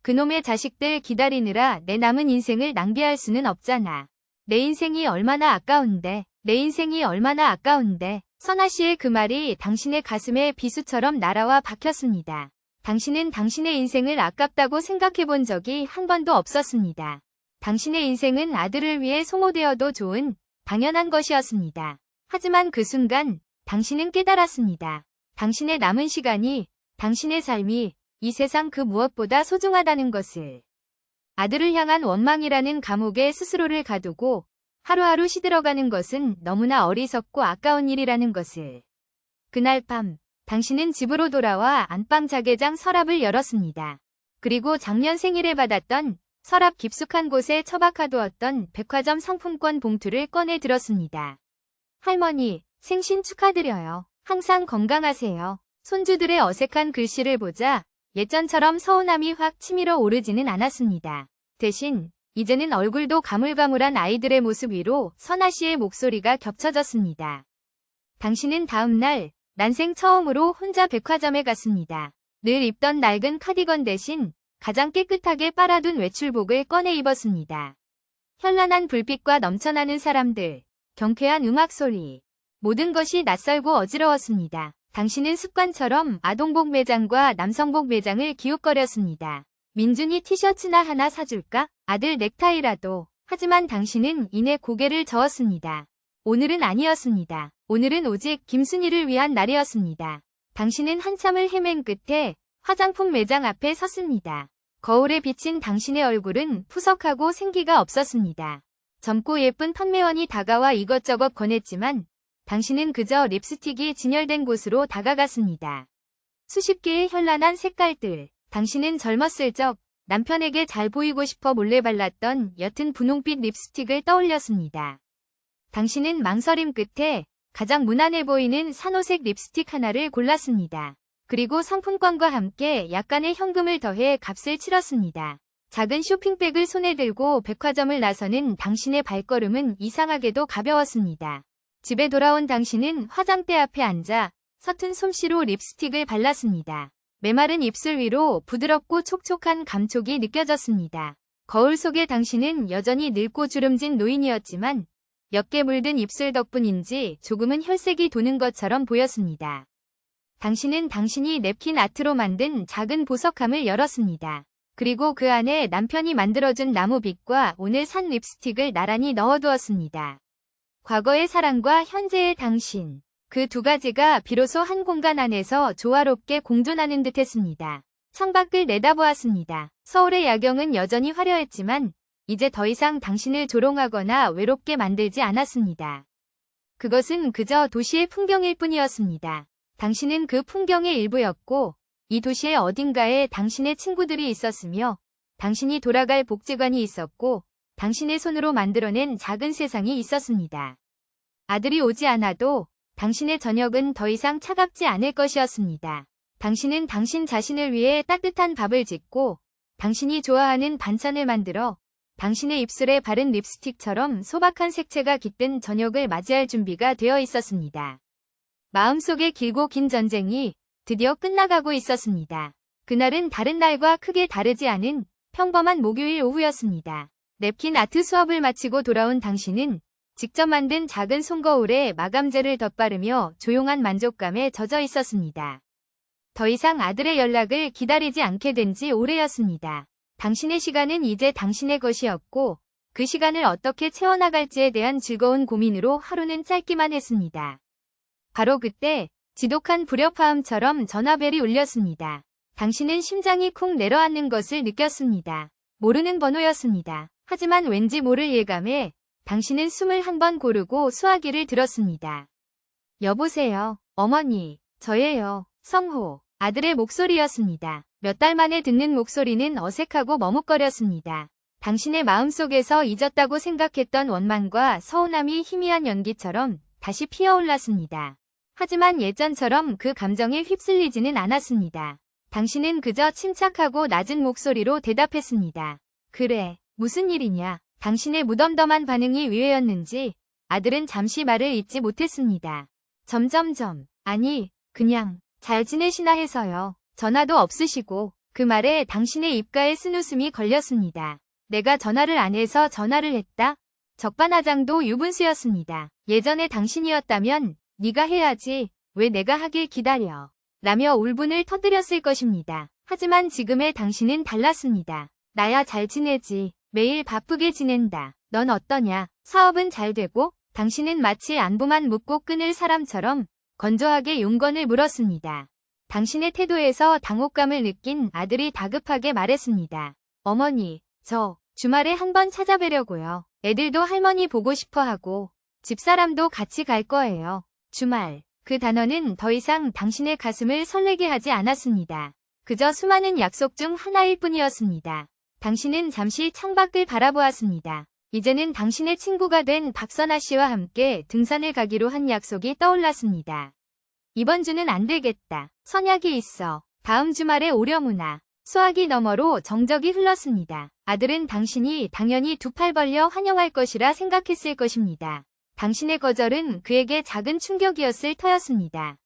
그놈의 자식들 기다리느라 내 남은 인생을 낭비할 수는 없잖아. 내 인생이 얼마나 아까운데, 내 인생이 얼마나 아까운데. 선아 씨의 그 말이 당신의 가슴에 비수처럼 날아와 박혔습니다. 당신은 당신의 인생을 아깝다고 생각해 본 적이 한 번도 없었습니다. 당신의 인생은 아들을 위해 소모되어도 좋은 당연한 것이었습니다. 하지만 그 순간 당신은 깨달았습니다. 당신의 남은 시간이, 당신의 삶이 이 세상 그 무엇보다 소중하다는 것을. 아들을 향한 원망이라는 감옥에 스스로를 가두고 하루하루 시들어가는 것은 너무나 어리석고 아까운 일이라는 것을. 그날 밤, 당신은 집으로 돌아와 안방 자개장 서랍을 열었습니다. 그리고 작년 생일에 받았던 서랍 깊숙한 곳에 처박아두었던 백화점 상품권 봉투를 꺼내 들었습니다. 할머니, 생신 축하드려요. 항상 건강하세요. 손주들의 어색한 글씨를 보자 예전처럼 서운함이 확 치밀어 오르지는 않았습니다. 대신 이제는 얼굴도 가물가물한 아이들의 모습 위로 선아 씨의 목소리가 겹쳐졌습니다. 당신은 다음 날 난생 처음으로 혼자 백화점에 갔습니다. 늘 입던 낡은 카디건 대신 가장 깨끗하게 빨아둔 외출복을 꺼내 입었습니다. 현란한 불빛과 넘쳐나는 사람들, 경쾌한 음악 소리, 모든 것이 낯설고 어지러웠습니다. 당신은 습관처럼 아동복 매장과 남성복 매장을 기웃거렸습니다. 민준이 티셔츠나 하나 사줄까? 아들 넥타이라도. 하지만 당신은 이내 고개를 저었습니다. 오늘은 아니었습니다. 오늘은 오직 김순희를 위한 날이었습니다. 당신은 한참을 헤맨 끝에 화장품 매장 앞에 섰습니다. 거울에 비친 당신의 얼굴은 푸석하고 생기가 없었습니다. 젊고 예쁜 판매원이 다가와 이것저것 권했지만 당신은 그저 립스틱이 진열된 곳으로 다가갔습니다. 수십 개의 현란한 색깔들. 당신은 젊었을 적 남편에게 잘 보이고 싶어 몰래 발랐던 옅은 분홍빛 립스틱을 떠올렸습니다. 당신은 망설임 끝에 가장 무난해 보이는 산호색 립스틱 하나를 골랐습니다. 그리고 상품권과 함께 약간의 현금을 더해 값을 치렀습니다. 작은 쇼핑백을 손에 들고 백화점을 나서는 당신의 발걸음은 이상하게도 가벼웠습니다. 집에 돌아온 당신은 화장대 앞에 앉아 서툰 솜씨로 립스틱을 발랐습니다. 메마른 입술 위로 부드럽고 촉촉한 감촉이 느껴졌습니다. 거울 속의 당신은 여전히 늙고 주름진 노인이었지만 옅게 물든 입술 덕분인지 조금은 혈색이 도는 것처럼 보였습니다. 당신은 당신이 냅킨 아트로 만든 작은 보석함을 열었습니다. 그리고 그 안에 남편이 만들어준 나무빛과 오늘 산 립스틱을 나란히 넣어두었습니다. 과거의 사랑과 현재의 당신. 그 두 가지가 비로소 한 공간 안에서 조화롭게 공존하는 듯했습니다. 창밖을 내다보았습니다. 서울의 야경은 여전히 화려했지만 이제 더 이상 당신을 조롱하거나 외롭게 만들지 않았습니다. 그것은 그저 도시의 풍경일 뿐이었습니다. 당신은 그 풍경의 일부였고 이 도시의 어딘가에 당신의 친구들이 있었으며 당신이 돌아갈 복지관이 있었고 당신의 손으로 만들어낸 작은 세상이 있었습니다. 아들이 오지 않아도 당신의 저녁은 더 이상 차갑지 않을 것이었습니다. 당신은 당신 자신을 위해 따뜻한 밥을 짓고 당신이 좋아하는 반찬을 만들어 당신의 입술에 바른 립스틱처럼 소박한 색채가 깃든 저녁을 맞이할 준비가 되어 있었습니다. 마음속의 길고 긴 전쟁이 드디어 끝나가고 있었습니다. 그날은 다른 날과 크게 다르지 않은 평범한 목요일 오후였습니다. 냅킨 아트 수업을 마치고 돌아온 당신은 직접 만든 작은 손거울에 마감재를 덧바르며 조용한 만족감에 젖어 있었습니다. 더 이상 아들의 연락을 기다리지 않게 된 지 오래였습니다. 당신의 시간은 이제 당신의 것이었고 그 시간을 어떻게 채워나갈지에 대한 즐거운 고민으로 하루는 짧기만 했습니다. 바로 그때 지독한 불협화음처럼 전화벨이 울렸습니다. 당신은 심장이 쿵 내려앉는 것을 느꼈습니다. 모르는 번호였습니다. 하지만 왠지 모를 예감에 당신은 숨을 한 번 고르고 수화기를 들었습니다. 여보세요, 어머니, 저예요, 성호. 아들의 목소리였습니다. 몇 달 만에 듣는 목소리는 어색하고 머뭇거렸습니다. 당신의 마음속에서 잊었다고 생각했던 원망과 서운함이 희미한 연기처럼 다시 피어올랐습니다. 하지만 예전처럼 그 감정에 휩쓸리지는 않았습니다. 당신은 그저 침착하고 낮은 목소리로 대답했습니다. 그래, 무슨 일이냐? 당신의 무덤덤한 반응이 의외였는지 아들은 잠시 말을 잇지 못했습니다. 아니, 그냥 잘 지내시나 해서요. 전화도 없으시고. 그 말에 당신의 입가에 쓴웃음이 걸렸습니다. 내가 전화를 안 해서 전화를 했다? 적반하장도 유분수였습니다. 예전에 당신이었다면 네가 해야지, 왜 내가 하길 기다려. 라며 울분을 터뜨렸을 것입니다. 하지만 지금의 당신은 달랐습니다. 나야 잘 지내지. 매일 바쁘게 지낸다. 넌 어떠냐? 사업은 잘 되고? 당신은 마치 안부만 묻고 끊을 사람처럼 건조하게 용건을 물었습니다. 당신의 태도에서 당혹감을 느낀 아들이 다급하게 말했습니다. 어머니, 저 주말에 한번 찾아뵈려고요. 애들도 할머니 보고 싶어 하고 집사람도 같이 갈 거예요. 주말. 그 단어는 더 이상 당신의 가슴을 설레게 하지 않았습니다. 그저 수많은 약속 중 하나일 뿐이었습니다. 당신은 잠시 창밖을 바라보았습니다. 이제는 당신의 친구가 된 박선아 씨와 함께 등산을 가기로 한 약속이 떠올랐습니다. 이번 주는 안 되겠다. 선약이 있어. 다음 주말에 오려무나. 수화기 너머로 정적이 흘렀습니다. 아들은 당신이 당연히 두 팔 벌려 환영할 것이라 생각했을 것입니다. 당신의 거절은 그에게 작은 충격이었을 터였습니다.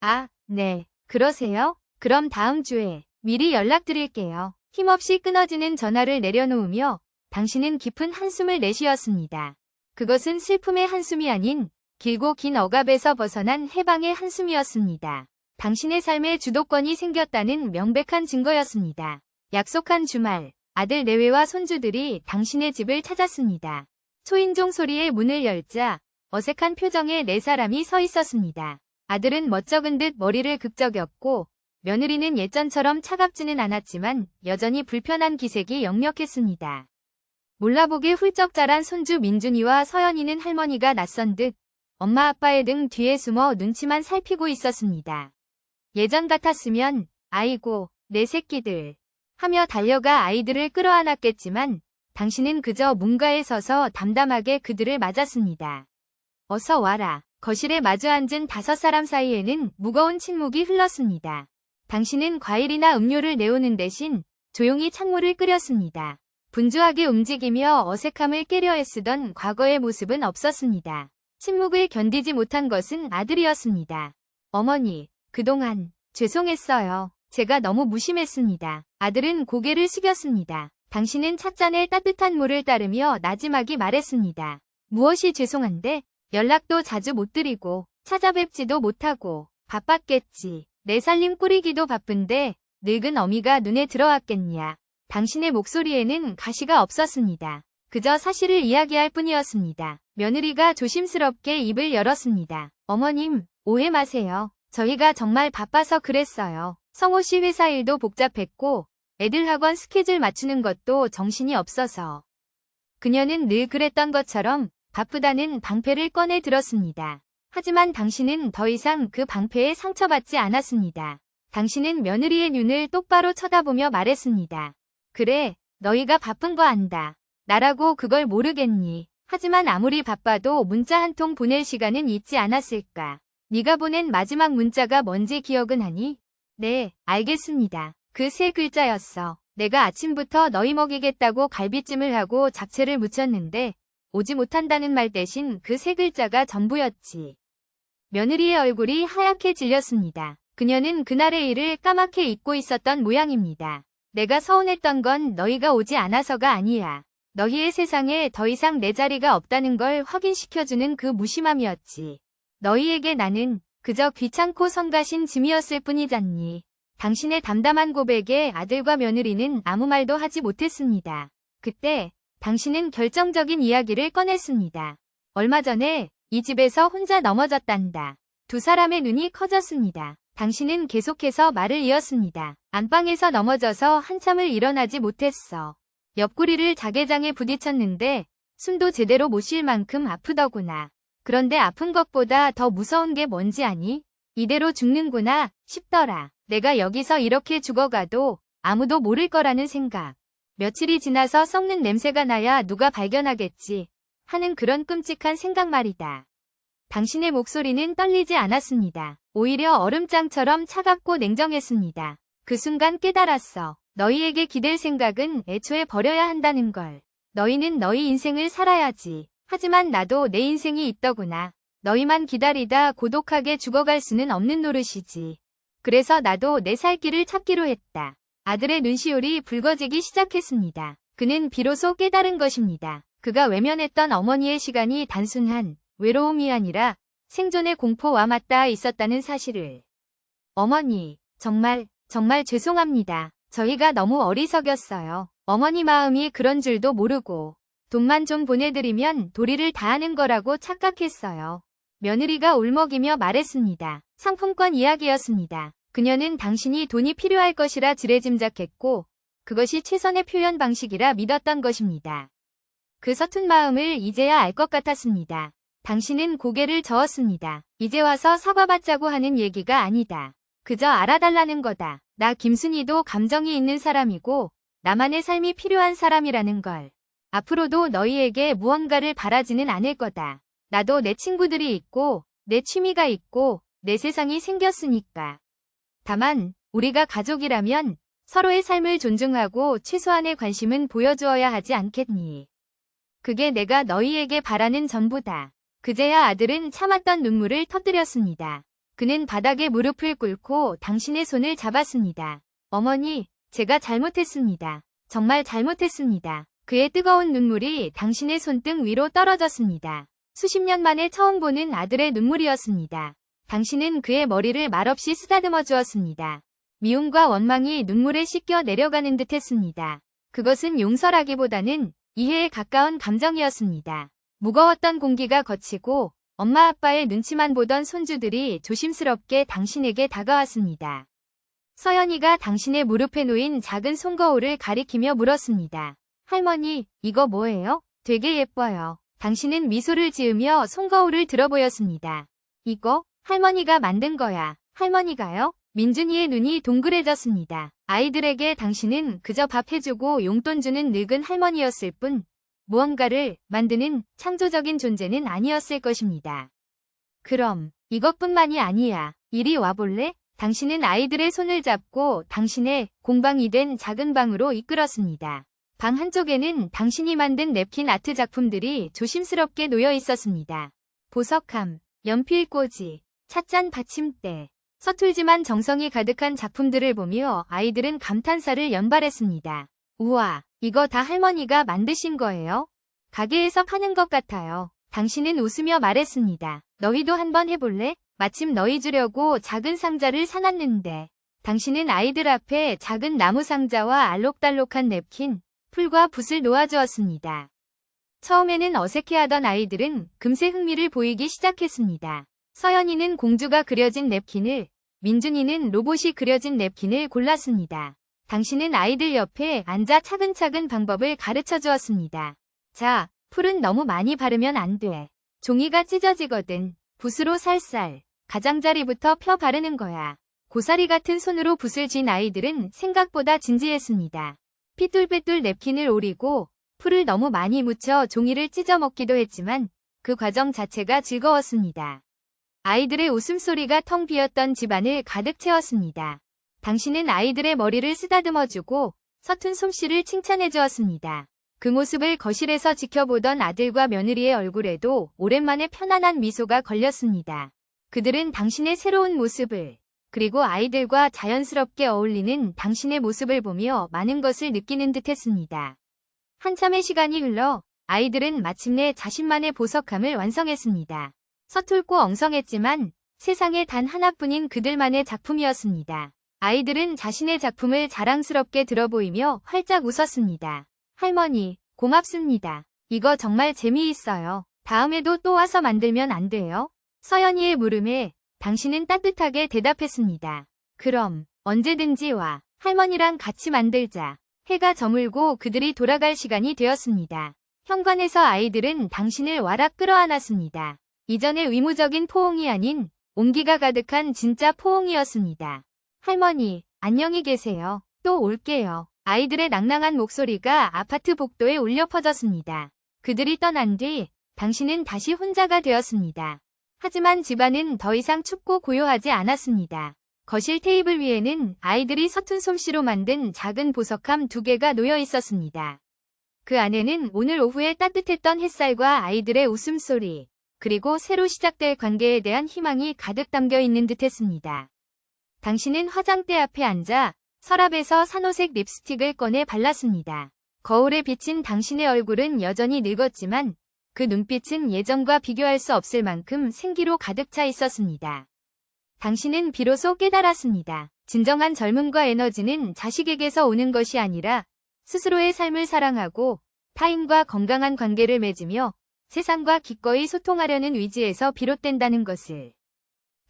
아, 네. 그러세요? 그럼 다음 주에 미리 연락드릴게요. 힘없이 끊어지는 전화를 내려놓으며 당신은 깊은 한숨을 내쉬었습니다. 그것은 슬픔의 한숨이 아닌 길고 긴 억압에서 벗어난 해방의 한숨이었습니다. 당신의 삶에 주도권이 생겼다는 명백한 증거였습니다. 약속한 주말, 아들 내외와 손주들이 당신의 집을 찾았습니다. 초인종 소리에 문을 열자 어색한 표정의 네 사람이 서 있었습니다. 아들은 멋쩍은 듯 머리를 극적였고 며느리는 예전처럼 차갑지는 않았지만 여전히 불편한 기색이 역력했습니다. 몰라보게 훌쩍 자란 손주 민준이와 서연이는 할머니가 낯선 듯 엄마 아빠의 등 뒤에 숨어 눈치만 살피고 있었습니다. 예전 같았으면 아이고 내 새끼들 하며 달려가 아이들을 끌어안았겠지만 당신은 그저 문가에 서서 담담하게 그들을 맞았습니다. 어서 와라. 거실에 마주 앉은 5사람 사이에는 무거운 침묵이 흘렀습니다. 당신은 과일이나 음료를 내오는 대신 조용히 찬물을 끓였습니다. 분주하게 움직이며 어색함을 깨려 애쓰던 과거의 모습은 없었습니다. 침묵을 견디지 못한 것은 아들이었습니다. 어머니, 그동안 죄송했어요. 제가 너무 무심했습니다. 아들은 고개를 숙였습니다. 당신은 찻잔에 따뜻한 물을 따르며 나지막이 말했습니다. 무엇이 죄송한데? 연락도 자주 못 드리고 찾아뵙지도 못하고 바빴겠지. 내 살림 꾸리기도 바쁜데 늙은 어미가 눈에 들어왔겠냐. 당신의 목소리에는 가시가 없었습니다. 그저 사실을 이야기할 뿐이었습니다. 며느리가 조심스럽게 입을 열었습니다. 어머님, 오해 마세요. 저희가 정말 바빠서 그랬어요. 성호 씨 회사 일도 복잡했고 애들 학원 스케줄 맞추는 것도 정신이 없어서. 그녀는 늘 그랬던 것처럼 바쁘다는 방패를 꺼내 들었습니다. 하지만 당신은 더 이상 그 방패에 상처받지 않았습니다. 당신은 며느리의 눈을 똑바로 쳐다보며 말했습니다. 그래, 너희가 바쁜 거 안다. 나라고 그걸 모르겠니. 하지만 아무리 바빠도 문자 한 통 보낼 시간은 있지 않았을까. 네가 보낸 마지막 문자가 뭔지 기억은 하니? 네, 알겠습니다. 그 3글자였어. 내가 아침부터 너희 먹이겠다고 갈비찜을 하고 잡채를 무쳤는데 오지 못한다는 말 대신 그 3글자가 전부였지. 며느리의 얼굴이 하얗게 질렸습니다. 그녀는 그날의 일을 까맣게 잊고 있었던 모양입니다. 내가 서운했던 건 너희가 오지 않아서가 아니야. 너희의 세상에 더 이상 내 자리가 없다는 걸 확인시켜주는 그 무심함이었지. 너희에게 나는 그저 귀찮고 성가신 짐이었을 뿐이잖니. 당신의 담담한 고백에 아들과 며느리는 아무 말도 하지 못했습니다. 그때 당신은 결정적인 이야기를 꺼냈습니다. 얼마 전에 이 집에서 혼자 넘어졌단다. 2사람의 눈이 커졌습니다. 당신은 계속해서 말을 이었습니다. 안방에서 넘어져서 한참을 일어나지 못했어. 옆구리를 자개장에 부딪혔는데 숨도 제대로 못 쉴 만큼 아프더구나. 그런데 아픈 것보다 더 무서운 게 뭔지 아니? 이대로 죽는구나 싶더라. 내가 여기서 이렇게 죽어가도 아무도 모를 거라는 생각. 며칠이 지나서 썩는 냄새가 나야 누가 발견하겠지 하는 그런 끔찍한 생각 말이다. 당신의 목소리는 떨리지 않았습니다. 오히려 얼음장처럼 차갑고 냉정했습니다. 그 순간 깨달았어. 너희에게 기댈 생각은 애초에 버려야 한다는 걸. 너희는 너희 인생을 살아야지. 하지만 나도 내 인생이 있더구나. 너희만 기다리다 고독하게 죽어갈 수는 없는 노릇이지. 그래서 나도 내 살 길을 찾기로 했다. 아들의 눈시울이 붉어지기 시작했습니다. 그는 비로소 깨달은 것입니다. 그가 외면했던 어머니의 시간이 단순한 외로움이 아니라 생존의 공포와 맞닿아 있었다는 사실을. 어머니, 정말 죄송합니다. 저희가 너무 어리석였어요. 어머니 마음이 그런 줄도 모르고 돈만 좀 보내드리면 도리를 다하는 거라고 착각했어요. 며느리가 울먹이며 말했습니다. 상품권 이야기였습니다. 그녀는 당신이 돈이 필요할 것이라 지레짐작했고 그것이 최선의 표현 방식이라 믿었던 것입니다. 그 서툰 마음을 이제야 알 것 같았습니다. 당신은 고개를 저었습니다. 이제 와서 사과받자고 하는 얘기가 아니다. 그저 알아달라는 거다. 나 김순희도 감정이 있는 사람이고 나만의 삶이 필요한 사람이라는 걸. 앞으로도 너희에게 무언가를 바라지는 않을 거다. 나도 내 친구들이 있고 내 취미가 있고 내 세상이 생겼으니까. 다만 우리가 가족이라면 서로의 삶을 존중하고 최소한의 관심은 보여주어야 하지 않겠니? 그게 내가 너희에게 바라는 전부다. 그제야 아들은 참았던 눈물을 터뜨렸습니다. 그는 바닥에 무릎을 꿇고 당신의 손을 잡았습니다. 어머니, 제가 잘못했습니다. 정말 잘못했습니다. 그의 뜨거운 눈물이 당신의 손등 위로 떨어졌습니다. 수십 년 만에 처음 보는 아들의 눈물이었습니다. 당신은 그의 머리를 말없이 쓰다듬어 주었습니다. 미움과 원망이 눈물에 씻겨 내려가는 듯 했습니다. 그것은 용서라기보다는 이해에 가까운 감정이었습니다. 무거웠던 공기가 거치고 엄마 아빠의 눈치만 보던 손주들이 조심스럽게 당신에게 다가왔습니다. 서연이가 당신의 무릎에 놓인 작은 손거울을 가리키며 물었습니다. 할머니, 이거 뭐예요? 되게 예뻐요. 당신은 미소를 지으며 손거울을 들어보였습니다. 이거 할머니가 만든 거야. 할머니가요? 민준이의 눈이 동그래졌습니다. 아이들에게 당신은 그저 밥 해주고 용돈 주는 늙은 할머니였을 뿐 무언가를 만드는 창조적인 존재는 아니었을 것입니다. 그럼 이것뿐만이 아니야. 이리 와볼래? 당신은 아이들의 손을 잡고 당신의 공방이 된 작은 방으로 이끌었습니다. 방 한쪽에는 당신이 만든 냅킨 아트 작품들이 조심스럽게 놓여 있었습니다. 보석함, 연필꽂이, 찻잔 받침대, 서툴지만 정성이 가득한 작품들을 보며 아이들은 감탄사를 연발했습니다. 우와, 이거 다 할머니가 만드신 거예요? 가게에서 파는 것 같아요. 당신은 웃으며 말했습니다. 너희도 한번 해볼래? 마침 너희 주려고 작은 상자를 사놨는데. 당신은 아이들 앞에 작은 나무 상자와 알록달록한 냅킨, 풀과 붓을 놓아주었습니다. 처음에는 어색해하던 아이들은 금세 흥미를 보이기 시작했습니다. 서연이는 공주가 그려진 냅킨을, 민준이는 로봇이 그려진 냅킨을 골랐습니다. 당신은 아이들 옆에 앉아 차근차근 방법을 가르쳐 주었습니다. 자, 풀은 너무 많이 바르면 안 돼. 종이가 찢어지거든. 붓으로 살살, 가장자리부터 펴 바르는 거야. 고사리 같은 손으로 붓을 쥔 아이들은 생각보다 진지했습니다. 삐뚤빼뚤 냅킨을 오리고 풀을 너무 많이 묻혀 종이를 찢어 먹기도 했지만 그 과정 자체가 즐거웠습니다. 아이들의 웃음소리가 텅 비었던 집안을 가득 채웠습니다. 당신은 아이들의 머리를 쓰다듬어주고 서툰 솜씨를 칭찬해 주었습니다. 그 모습을 거실에서 지켜보던 아들과 며느리의 얼굴에도 오랜만에 편안한 미소가 걸렸습니다. 그들은 당신의 새로운 모습을, 그리고 아이들과 자연스럽게 어울리는 당신의 모습을 보며 많은 것을 느끼는 듯했습니다. 한참의 시간이 흘러 아이들은 마침내 자신만의 보석함을 완성했습니다. 서툴고 엉성했지만 세상에 단 하나뿐인 그들만의 작품이었습니다. 아이들은 자신의 작품을 자랑스럽게 들어보이며 활짝 웃었습니다. 할머니, 고맙습니다. 이거 정말 재미있어요. 다음에도 또 와서 만들면 안 돼요? 서연이의 물음에 당신은 따뜻하게 대답했습니다. 그럼 언제든지 와. 할머니랑 같이 만들자. 해가 저물고 그들이 돌아갈 시간이 되었습니다. 현관에서 아이들은 당신을 와락 끌어안았습니다. 이전의 의무적인 포옹이 아닌 온기가 가득한 진짜 포옹이었습니다. 할머니, 안녕히 계세요. 또 올게요. 아이들의 낭낭한 목소리가 아파트 복도에 울려 퍼졌습니다. 그들이 떠난 뒤 당신은 다시 혼자가 되었습니다. 하지만 집안은 더 이상 춥고 고요하지 않았습니다. 거실 테이블 위에는 아이들이 서툰 솜씨로 만든 작은 보석함 2개가 놓여 있었습니다. 그 안에는 오늘 오후에 따뜻했던 햇살과 아이들의 웃음소리, 그리고 새로 시작될 관계에 대한 희망이 가득 담겨 있는 듯했습니다. 당신은 화장대 앞에 앉아 서랍에서 산호색 립스틱을 꺼내 발랐습니다. 거울에 비친 당신의 얼굴은 여전히 늙었지만 그 눈빛은 예전과 비교할 수 없을 만큼 생기로 가득 차 있었습니다. 당신은 비로소 깨달았습니다. 진정한 젊음과 에너지는 자식에게서 오는 것이 아니라 스스로의 삶을 사랑하고 타인과 건강한 관계를 맺으며 세상과 기꺼이 소통하려는 의지에서 비롯된다는 것을.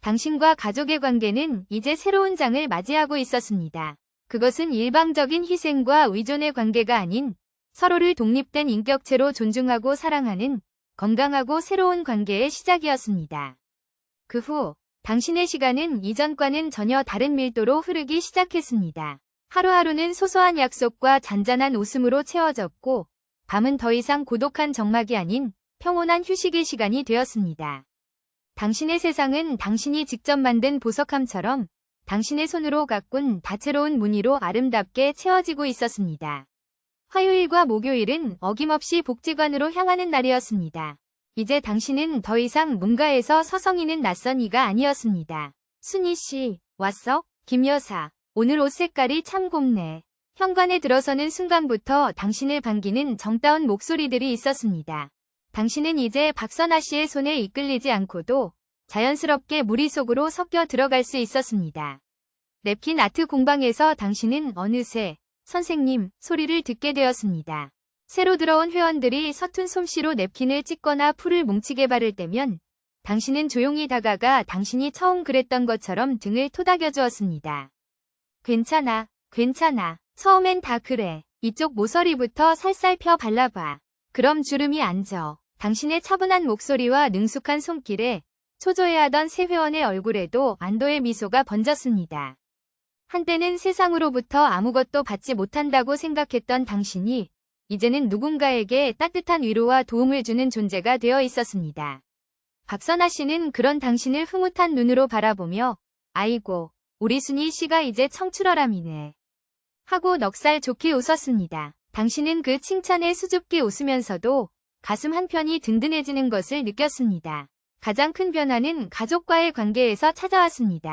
당신과 가족의 관계는 이제 새로운 장을 맞이하고 있었습니다. 그것은 일방적인 희생과 의존의 관계가 아닌 서로를 독립된 인격체로 존중하고 사랑하는 건강하고 새로운 관계의 시작이었습니다. 그 후 당신의 시간은 이전과는 전혀 다른 밀도로 흐르기 시작했습니다. 하루하루는 소소한 약속과 잔잔한 웃음으로 채워졌고 밤은 더 이상 고독한 적막이 아닌 평온한 휴식의 시간이 되었습니다. 당신의 세상은 당신이 직접 만든 보석함처럼 당신의 손으로 가꾼 다채로운 무늬로 아름답게 채워지고 있었습니다. 화요일과 목요일은 어김없이 복지관으로 향하는 날이었습니다. 이제 당신은 더 이상 문가에서 서성이는 낯선 이가 아니었습니다. 순희 씨, 왔어? 김 여사, 오늘 옷 색깔이 참 곱네. 현관에 들어서는 순간부터 당신을 반기는 정다운 목소리들이 있었습니다. 당신은 이제 박선아 씨의 손에 이끌리지 않고도 자연스럽게 무리 속으로 섞여 들어갈 수 있었습니다. 냅킨 아트 공방에서 당신은 어느새 선생님, 소리를 듣게 되었습니다. 새로 들어온 회원들이 서툰 솜씨로 냅킨을 찢거나 풀을 뭉치게 바를 때면 당신은 조용히 다가가 당신이 처음 그랬던 것처럼 등을 토닥여 주었습니다. 괜찮아, 괜찮아. 처음엔 다 그래. 이쪽 모서리부터 살살 펴 발라봐. 그럼 주름이 안 져. 당신의 차분한 목소리와 능숙한 손길에 초조해하던 새 회원의 얼굴에도 안도의 미소가 번졌습니다. 한때는 세상으로부터 아무것도 받지 못한다고 생각했던 당신이 이제는 누군가에게 따뜻한 위로와 도움을 주는 존재가 되어 있었습니다. 박선아 씨는 그런 당신을 흐뭇한 눈으로 바라보며 아이고, 우리 순이 씨가 이제 청출어람이네. 하고 넉살 좋게 웃었습니다. 당신은 그 칭찬에 수줍게 웃으면서도 가슴 한편이 든든해지는 것을 느꼈습니다. 가장 큰 변화는 가족과의 관계에서 찾아왔습니다.